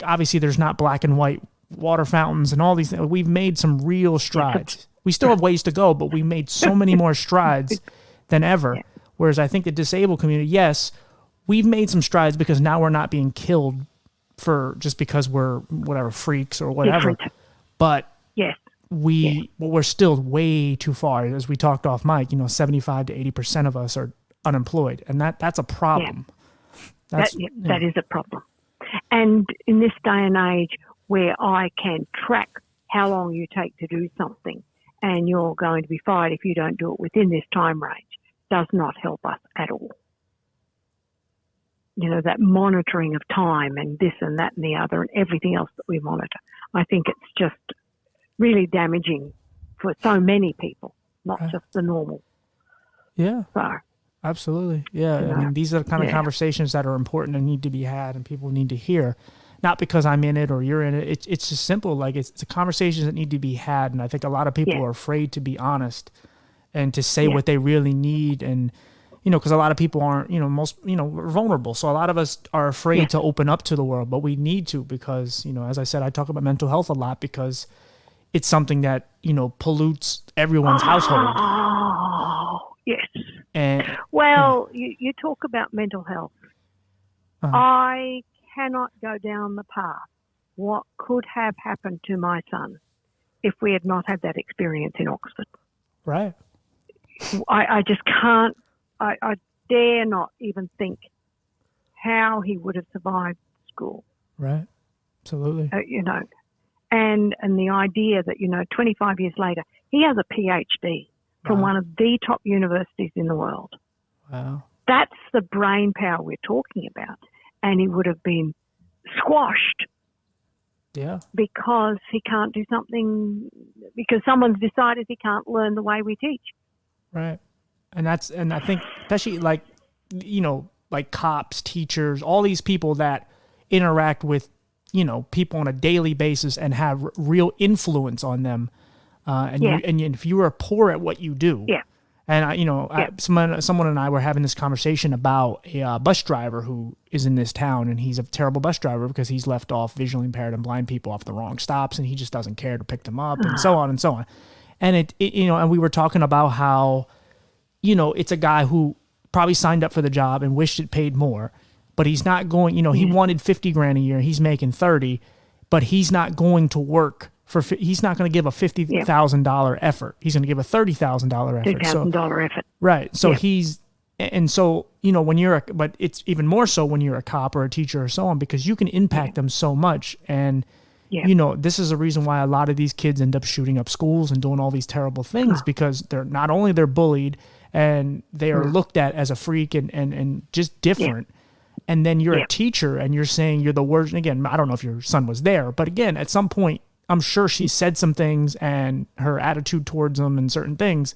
obviously there's not black and white water fountains and all these things. We've made some real strides. We still have ways to go, but we made so many more strides than ever. Whereas I think the disabled community, yes, we've made some strides because now we're not being killed for just because we're whatever freaks or whatever. But we're still way too far. As we talked off mic, 75 to 80% of us are unemployed, and that's a problem. That is a problem. And in this day and age where I can track how long you take to do something and you're going to be fired if you don't do it within this time range, does not help us at all. That monitoring of time and this and that and the other and everything else that we monitor. I think it's just really damaging for so many people, not just the normal. Yeah. So, absolutely. Yeah. I mean, these are the kind of conversations that are important and need to be had and people need to hear. Not because I'm in it or you're in it. It's just simple. Like it's the conversations that need to be had. And I think a lot of people are afraid to be honest and to say what they really need. And, because a lot of people aren't, we're vulnerable. So a lot of us are afraid to open up to the world, but we need to, because, as I said, I talk about mental health a lot because it's something that, pollutes everyone's household. Oh, yes. And you talk about mental health. Uh-huh. I cannot go down the path. What could have happened to my son if we had not had that experience in Oxford? Right. I just can't, I dare not even think how he would have survived school. Right. Absolutely. And the idea that, 25 years later, he has a PhD from one of the top universities in the world. Wow. That's the brain power we're talking about. And he would have been squashed. Yeah. Because he can't do something, because someone's decided he can't learn the way we teach. Right. And I think especially like cops, teachers, all these people that interact with, people on a daily basis and have real influence on them. And if you are poor at what you do, and someone and I were having this conversation about a bus driver who is in this town, and he's a terrible bus driver because he's left off visually impaired and blind people off the wrong stops, and he just doesn't care to pick them up, and so on and so on. And and we were talking about how, it's a guy who probably signed up for the job and wished it paid more, but he's not going. He wanted $50,000 a year, he's making 30, but he's not going to work. He's not going to give a $50,000 effort. He's going to give a $30,000 effort. $30,000 effort. Right. So but it's even more so when you're a cop or a teacher or so on, because you can impact them so much. And, this is a reason why a lot of these kids end up shooting up schools and doing all these terrible things, because they're bullied and they are looked at as a freak and just different. And then you're a teacher and you're saying you're the worst. And again, I don't know if your son was there, but again, at some point, I'm sure she said some things, and her attitude towards them and certain things,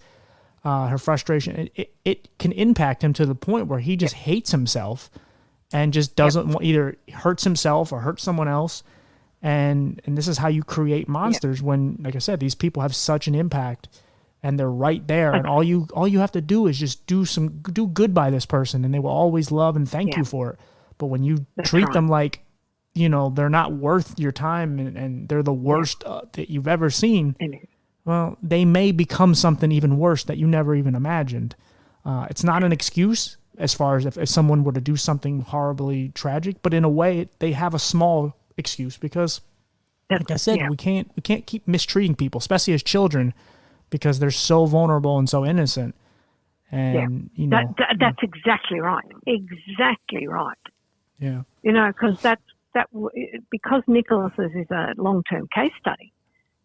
her frustration, it can impact him to the point where he just hates himself and just doesn't want, either hurts himself or hurts someone else. And this is how you create monsters when, like I said, these people have such an impact and they're right there. And all you have to do is just do good by this person, and they will always love and thank you for it. But when you treat them like, they're not worth your time and they're the worst that you've ever seen, well, they may become something even worse that you never even imagined. It's not an excuse as far as if someone were to do something horribly tragic, but in a way they have a small excuse because, like I said, we can't keep mistreating people, especially as children, because they're so vulnerable and so innocent. And, that's exactly right. Exactly right. Yeah. Because because Nicholas is a long-term case study,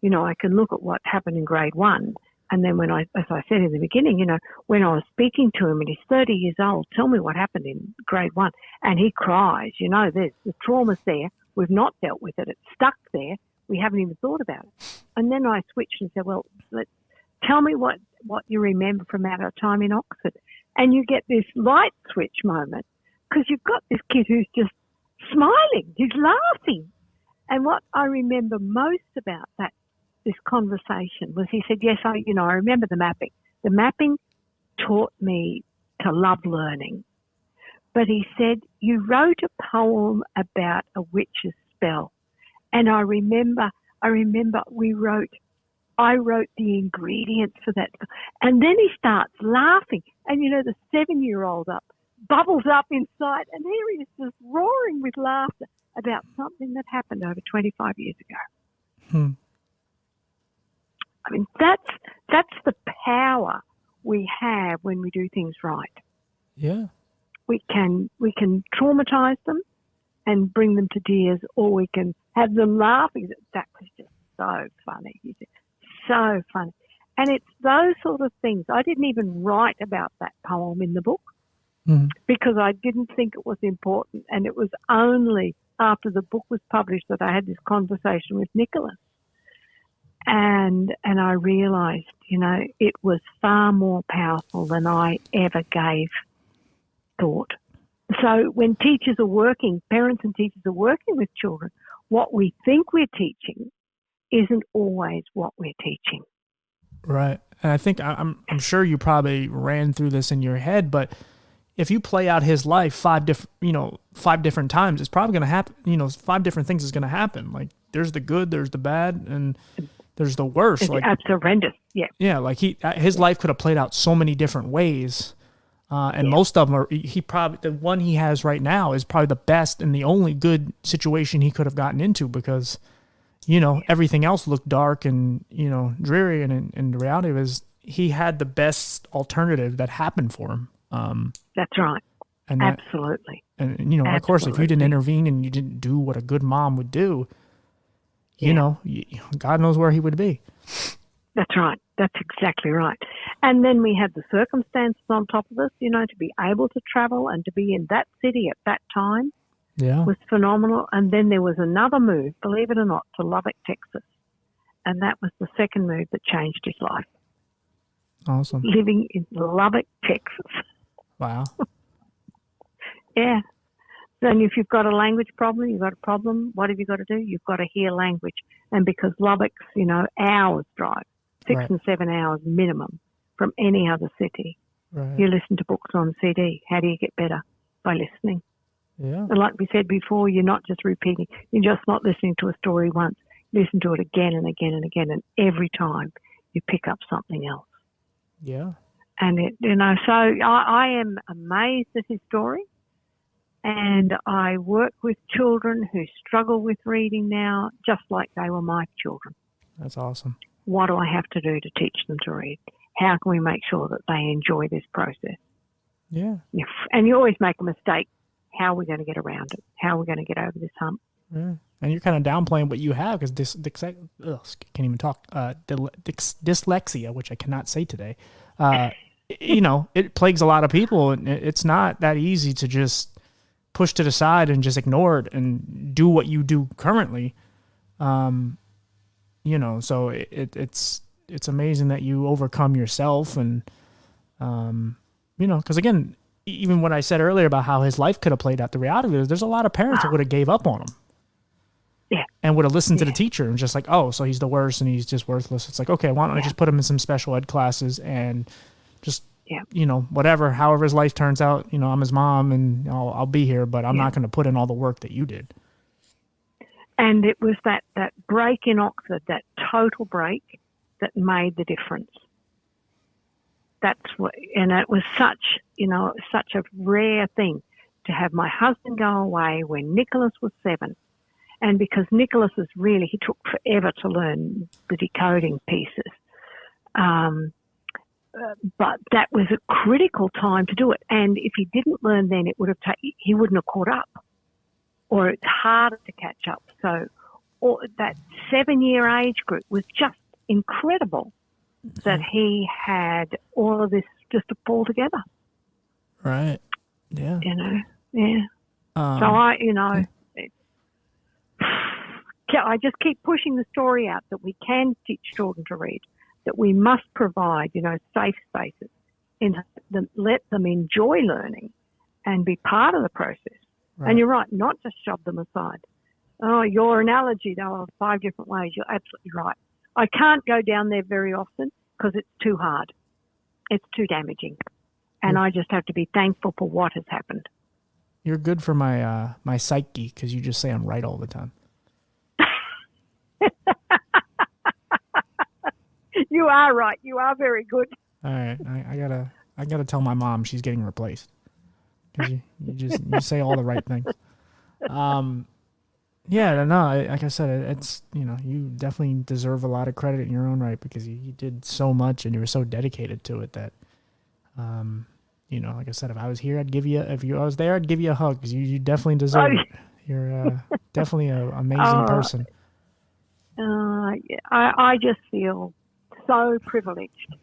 I can look at what happened in grade 1, and then as I said in the beginning, when I was speaking to him and he's 30 years old, tell me what happened in grade 1, and he cries, there's the trauma's there, we've not dealt with it, it's stuck there, we haven't even thought about it. And then I switched and said, well, tell me what you remember from our time in Oxford. And you get this light switch moment, because you've got this kid who's just smiling, he's laughing. And what I remember most about this conversation was he said, yes, I remember the mapping. The mapping taught me to love learning. But he said, you wrote a poem about a witch's spell. And I remember I wrote the ingredients for that. And then he starts laughing. And, the 7-year-old bubbles up inside, and here he is just roaring with laughter about something that happened over 25 years ago. I mean, that's the power we have when we do things right. Yeah. We can traumatize them and bring them to tears, or we can have them laughing. That was just so funny. So funny. And it's those sort of things. I didn't even write about that poem in the book because I didn't think it was important. And it was only after the book was published that I had this conversation with Nicholas. And I realised, it was far more powerful than I ever gave thought. So when teachers are working, parents and teachers are working with children, what we think we're teaching isn't always what we're teaching. Right. And I think I'm sure you probably ran through this in your head, but if you play out his life five different times, it's probably going to happen. 5 different things is going to happen. Like there's the good, there's the bad, and there's the worst. It's like horrendous. Yeah. Yeah. Like his life could have played out so many different ways. And most of them are, the one he has right now is probably the best and the only good situation he could have gotten into because, everything else looked dark and, dreary. And the reality is he had the best alternative that happened for him. That's right. And absolutely. And, of course, if you didn't intervene and you didn't do what a good mom would do, God knows where he would be. That's right. That's exactly right. And then we had the circumstances on top of us, to be able to travel and to be in that city at that time was phenomenal. And then there was another move, believe it or not, to Lubbock, Texas. And that was the second move that changed his life. Awesome. Living in Lubbock, Texas. Wow. Yeah. Then if you've got a language problem, you've got a problem, what have you got to do? You've got to hear language. And because Lubbock's, hours drive, 6 and 7 hours minimum from any other city. Right. You listen to books on CD. How do you get better? By listening. Yeah. And like we said before, you're not just repeating. You're just not listening to a story once. Listen to it again and again and again. And every time you pick up something else. Yeah. And, so I am amazed at his story. And I work with children who struggle with reading now, just like they were my children. That's awesome. What do I have to do to teach them to read? How can we make sure that they enjoy this process? Yeah. And you always make a mistake. How are we going to get around it? How are we going to get over this hump? Yeah. And you're kind of downplaying what you have because can't even talk. Dyslexia, which I cannot say today. It plagues a lot of people, and it's not that easy to just push to the side and just ignore it and do what you do currently. So it's amazing that you overcome yourself and, because again, even what I said earlier about how his life could have played out, the reality is there's a lot of parents that would have gave up on him. Yeah. And would have listened to the teacher and just like, oh, so he's the worst and he's just worthless. It's like, okay, why don't I just put him in some special ed classes and just, whatever, however his life turns out, I'm his mom and I'll be here, but I'm not going to put in all the work that you did. And it was that break in Oxford, that total break that made the difference. And it was such a rare thing to have my husband go away when Nicholas was 7. And because Nicholas he took forever to learn the decoding pieces. But that was a critical time to do it. And if he didn't learn then, he wouldn't have caught up. Or it's harder to catch up. So that 7-year age group was just incredible that he had all of this just to fall together. Right. Yeah. Yeah. So I just keep pushing the story out that we can teach children to read, that we must provide, safe spaces and let them enjoy learning and be part of the process. Right. And you're right, not just shove them aside. Oh, your analogy, though, of 5 different ways, you're absolutely right. I can't go down there very often because it's too hard. It's too damaging. And I just have to be thankful for what has happened. You're good for my my psyche because you just say I'm right all the time. You are right. You are very good. All right. I gotta tell my mom she's getting replaced. Because you say all the right things. Like I said, it's, you definitely deserve a lot of credit in your own right because you did so much and you were so dedicated to it that, like I said, if I was here, I'd give you a hug because you definitely deserve it. You're definitely an amazing person. I just feel so privileged.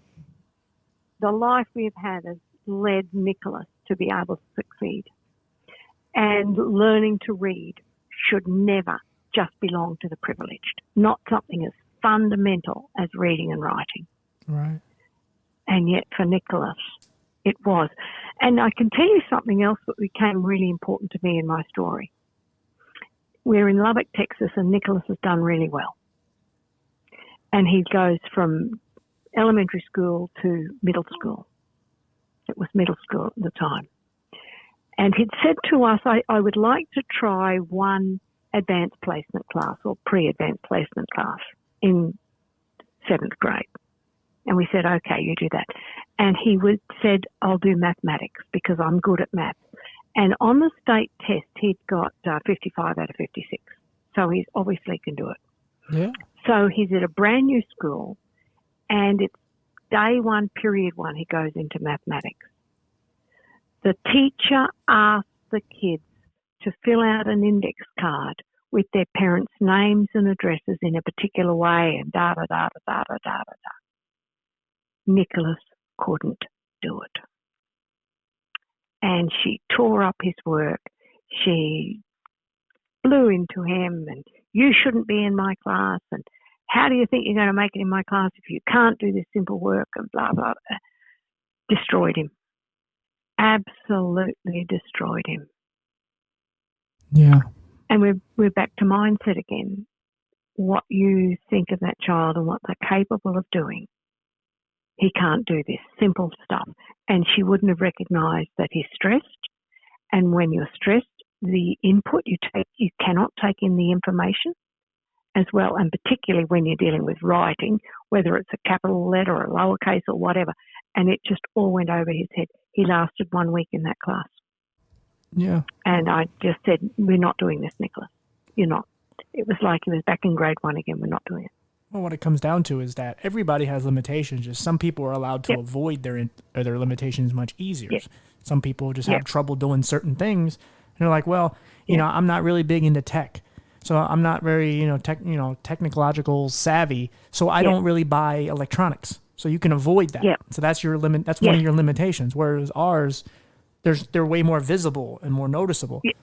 The life we've had has led Nicholas to be able to succeed. And learning to read should never just belong to the privileged, not something as fundamental as reading and writing. Right. And yet for Nicholas, it was. And I can tell you something else that became really important to me in my story. We're in Lubbock, Texas, and Nicholas has done really well. And he goes from elementary school to middle school. It was middle school at the time. And he'd said to us, I would like to try one advanced placement class or pre-advanced placement class in 7th grade. And we said, okay, you do that. And he said, I'll do mathematics because I'm good at maths. And on the state test, he'd got 55 out of 56. So he obviously can do it. Yeah. So he's at a brand new school, and it's day 1, period 1, he goes into mathematics. The teacher asked the kids to fill out an index card with their parents' names and addresses in a particular way and da-da-da-da-da-da-da-da. Nicholas couldn't do it. And she tore up his work. She blew into him and, you shouldn't be in my class, and how do you think you're going to make it in my class if you can't do this simple work, and blah, blah, blah. Destroyed him. Absolutely destroyed him. Yeah. And we're back to mindset again. What you think of that child and what they're capable of doing. He can't do this simple stuff. And she wouldn't have recognised that he's stressed. And when you're stressed, the input you cannot take in the information as well. And particularly when you're dealing with writing, whether it's a capital letter or a lowercase or whatever. And it just all went over his head. He lasted 1 week in that class. Yeah. And I just said, we're not doing this, Nicholas. You're not. It was like he was back in grade 1 again. We're not doing it. Well, what it comes down to is that everybody has limitations. Just some people are allowed to avoid their limitations much easier. Yep. Some people just have trouble doing certain things. And they're like, well, you know, I'm not really big into tech. So I'm not very, technological savvy. So I don't really buy electronics. So you can avoid that. Yep. So that's your limit. That's one of your limitations. Whereas ours, they're way more visible and more noticeable. Yep.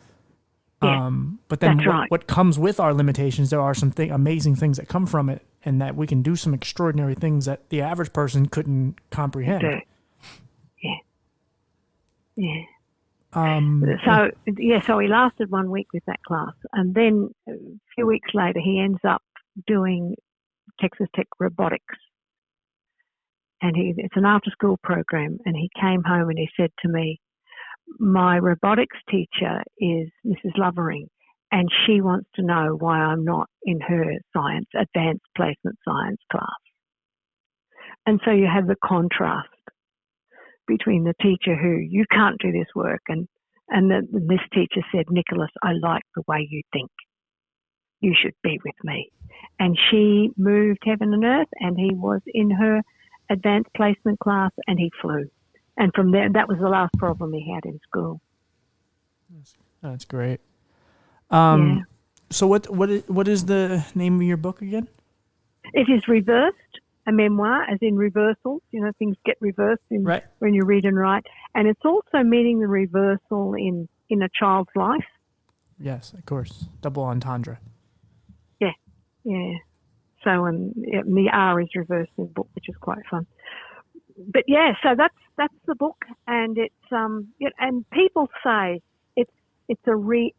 But then what comes with our limitations, there are some amazing things that come from it, and that we can do some extraordinary things that the average person couldn't comprehend. Yeah. So he lasted 1 week with that class, and then a few weeks later he ends up doing Texas Tech robotics, and it's an after-school program. And he came home and he said to me, my robotics teacher is Mrs. Lovering, and she wants to know why I'm not in her advanced placement science class. And so you have the contrast between the teacher who, you can't do this work, and this teacher said, Nicholas, I like the way you think. You should be with me. And she moved heaven and earth, and he was in her advanced placement class, and he flew. And from there, that was the last problem he had in school. That's great. So what is the name of your book again? It is Reversed, a memoir, as in reversals. You know, things get reversed when you read and write. And it's also meeting the reversal in a child's life. Yes, of course. Double entendre. Yeah. So the R is reversed in the book, which is quite fun. But so that's the book, and it's and people say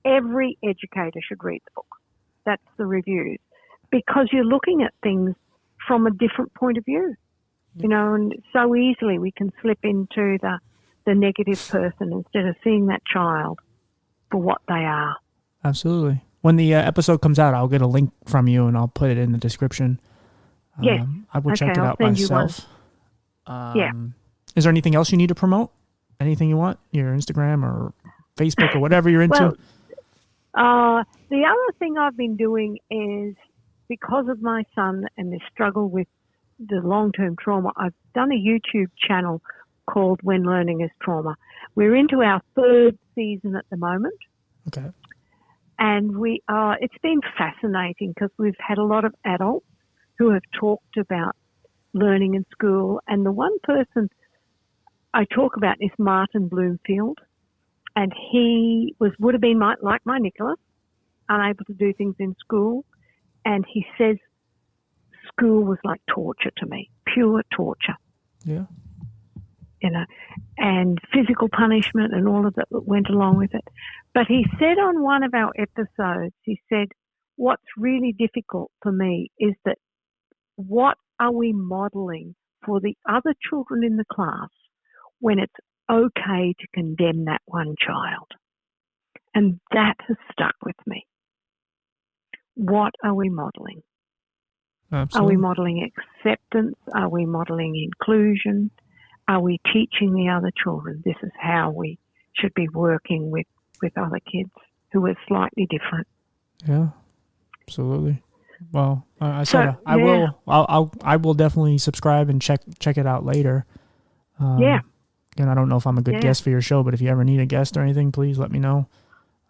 every educator should read the book. That's the reviews, because you're looking at things from a different point of view, and so easily we can slip into the negative person instead of seeing that child for what they are. Absolutely. When the episode comes out, I'll get a link from you and I'll put it in the description. I will check it out myself. Is there anything else you need to promote? Anything you want? Your Instagram or Facebook or whatever you're into? Well, the other thing I've been doing is, because of my son and the struggle with the long-term trauma, I've done a YouTube channel called When Learning is Trauma. We're into our 3rd season at the moment. Okay. And it's been fascinating because we've had a lot of adults who have talked about learning in school. And the one person I talk about is Martin Bloomfield. And he would have been like my Nicholas, unable to do things in school. And he says school was like torture to me, pure torture. Yeah. And physical punishment and all of that went along with it. But he said on one of our episodes, he said, what's really difficult for me is that what are we modelling for the other children in the class when it's okay to condemn that one child. And that has stuck with me. What are we modelling? Absolutely. Are we modelling acceptance? Are we modelling inclusion? Are we teaching the other children this is how we should be working with other kids who are slightly different? Yeah, absolutely. Well, I will definitely subscribe and check it out later. And I don't know if I'm a good guest for your show, but if you ever need a guest or anything, please let me know.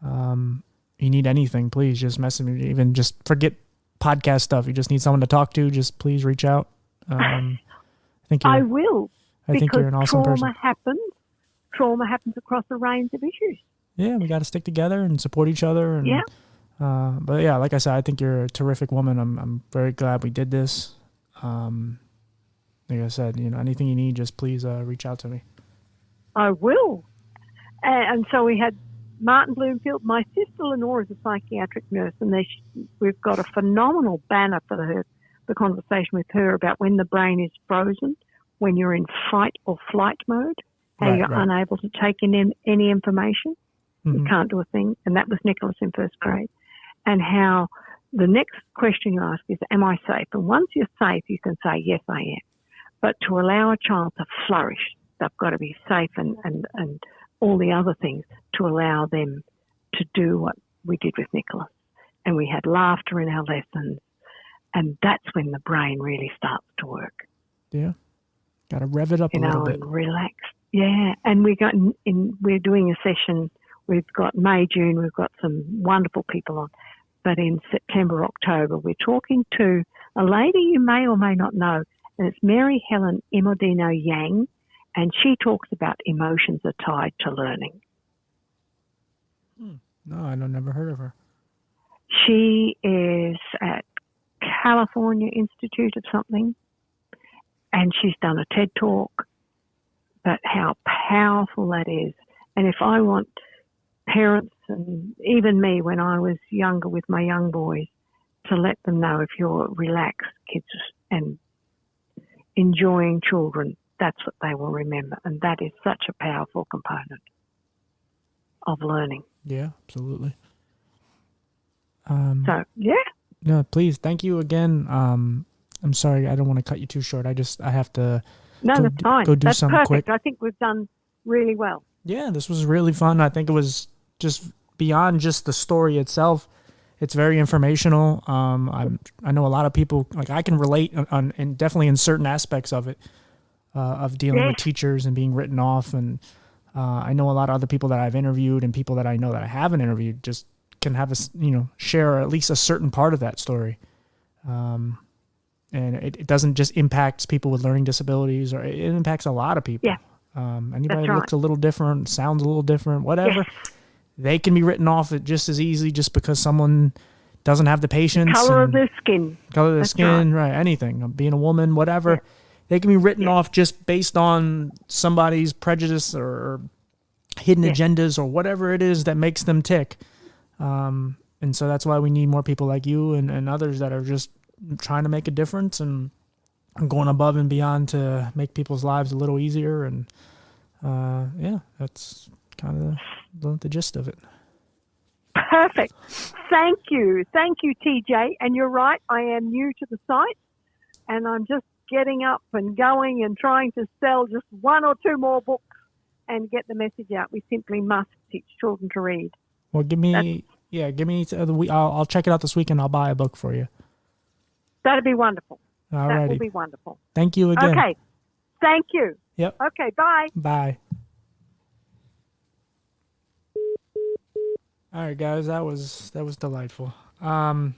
You need anything, please just message me. Even just forget podcast stuff. You just need someone to talk to. Just please reach out. I will. I think you're an awesome person. Trauma happens across a range of issues. Yeah, we got to stick together and support each other. And, but yeah, like I said, I think you're a terrific woman. I'm very glad we did this. Like I said, anything you need, just please reach out to me. I will. And so we had Martin Bloomfield. My sister Lenore is a psychiatric nurse, and we've got a phenomenal banner for the conversation with her about when the brain is frozen, when you're in fight or flight mode, how you're unable to take in any information. You can't do a thing. And that was Nicholas in first grade. And how the next question you ask is, am I safe? And once you're safe, you can say, yes, I am. But to allow a child to flourish, they've got to be safe and all the other things to allow them to do what we did with Nicholas. And we had laughter in our lessons. And that's when the brain really starts to work. Yeah. Got to rev it up a little bit. And relax. Yeah. And we're doing a session. We've got May, June. We've got some wonderful people on. But in September, October, we're talking to a lady you may or may not know. And it's Mary Helen Imodino Yang. And she talks about emotions are tied to learning. No, I never heard of her. She is at California Institute of something, and she's done a TED Talk, but how powerful that is. And if I want parents, and even me when I was younger with my young boys, to let them know if you're relaxed kids and enjoying children, that's what they will remember. And that is such a powerful component of learning. Yeah, absolutely. No, please. Thank you again. I'm sorry. I don't want to cut you too short. I have to that's fine. Go do that's something perfect. quick. I think we've done really well. Yeah, this was really fun. I think it was just beyond just the story itself. It's very informational. I know a lot of people, like I can relate and definitely in certain aspects of it, of dealing with teachers and being written off. And I know a lot of other people that I've interviewed and people that I know that I haven't interviewed just can have share at least a certain part of that story. And it doesn't just impact people with learning disabilities, or it impacts a lot of people. Yeah. Anybody that looks a little different, sounds a little different, whatever, they can be written off just as easy just because someone doesn't have the patience. Color of their skin. Right. Anything. Being a woman, whatever. Yeah. They can be written off just based on somebody's prejudice or hidden agendas or whatever it is that makes them tick. And so that's why we need more people like you and others that are just trying to make a difference and going above and beyond to make people's lives a little easier. And that's kind of the gist of it. Perfect. Thank you, TJ. And you're right, I am new to the site, and I'm just getting up and going and trying to sell just one or two more books and get the message out. We simply must teach children to read. Well, give me. I'll check it out this weekend. I'll buy a book for you. That'd be wonderful. All right. That will be wonderful. Thank you again. Okay. Thank you. Yep. Okay. Bye. Bye. All right, guys. That was delightful. That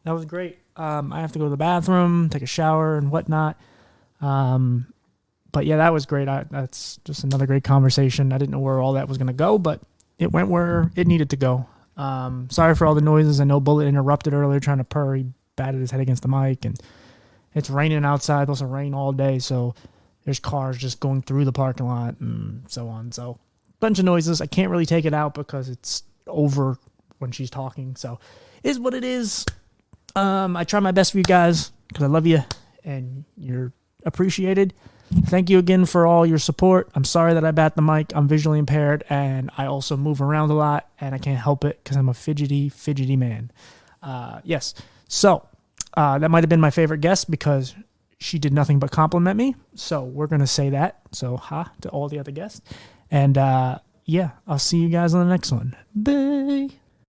was great. I have to go to the bathroom, take a shower, and whatnot. But yeah, that was great. That's just another great conversation. I didn't know where all that was going to go, but it went where it needed to go. Sorry for all the noises. I know Bullet interrupted earlier trying to purr. He batted his head against the mic, and it's raining outside. It's supposed to rain all day, so there's cars just going through the parking lot and so on. So bunch of noises. I can't really take it out because it's over when she's talking. So it is what it is. I try my best for you guys because I love you. and you're appreciated. Thank you again for all your support. I'm sorry that I bat the mic. I'm visually impaired, and I also move around a lot, and I can't help it because I'm a fidgety man. Yes. So that might have been my favorite guest because she did nothing but compliment me. So we're going to say that. So to all the other guests. And yeah, I'll see you guys on the next one. Bye.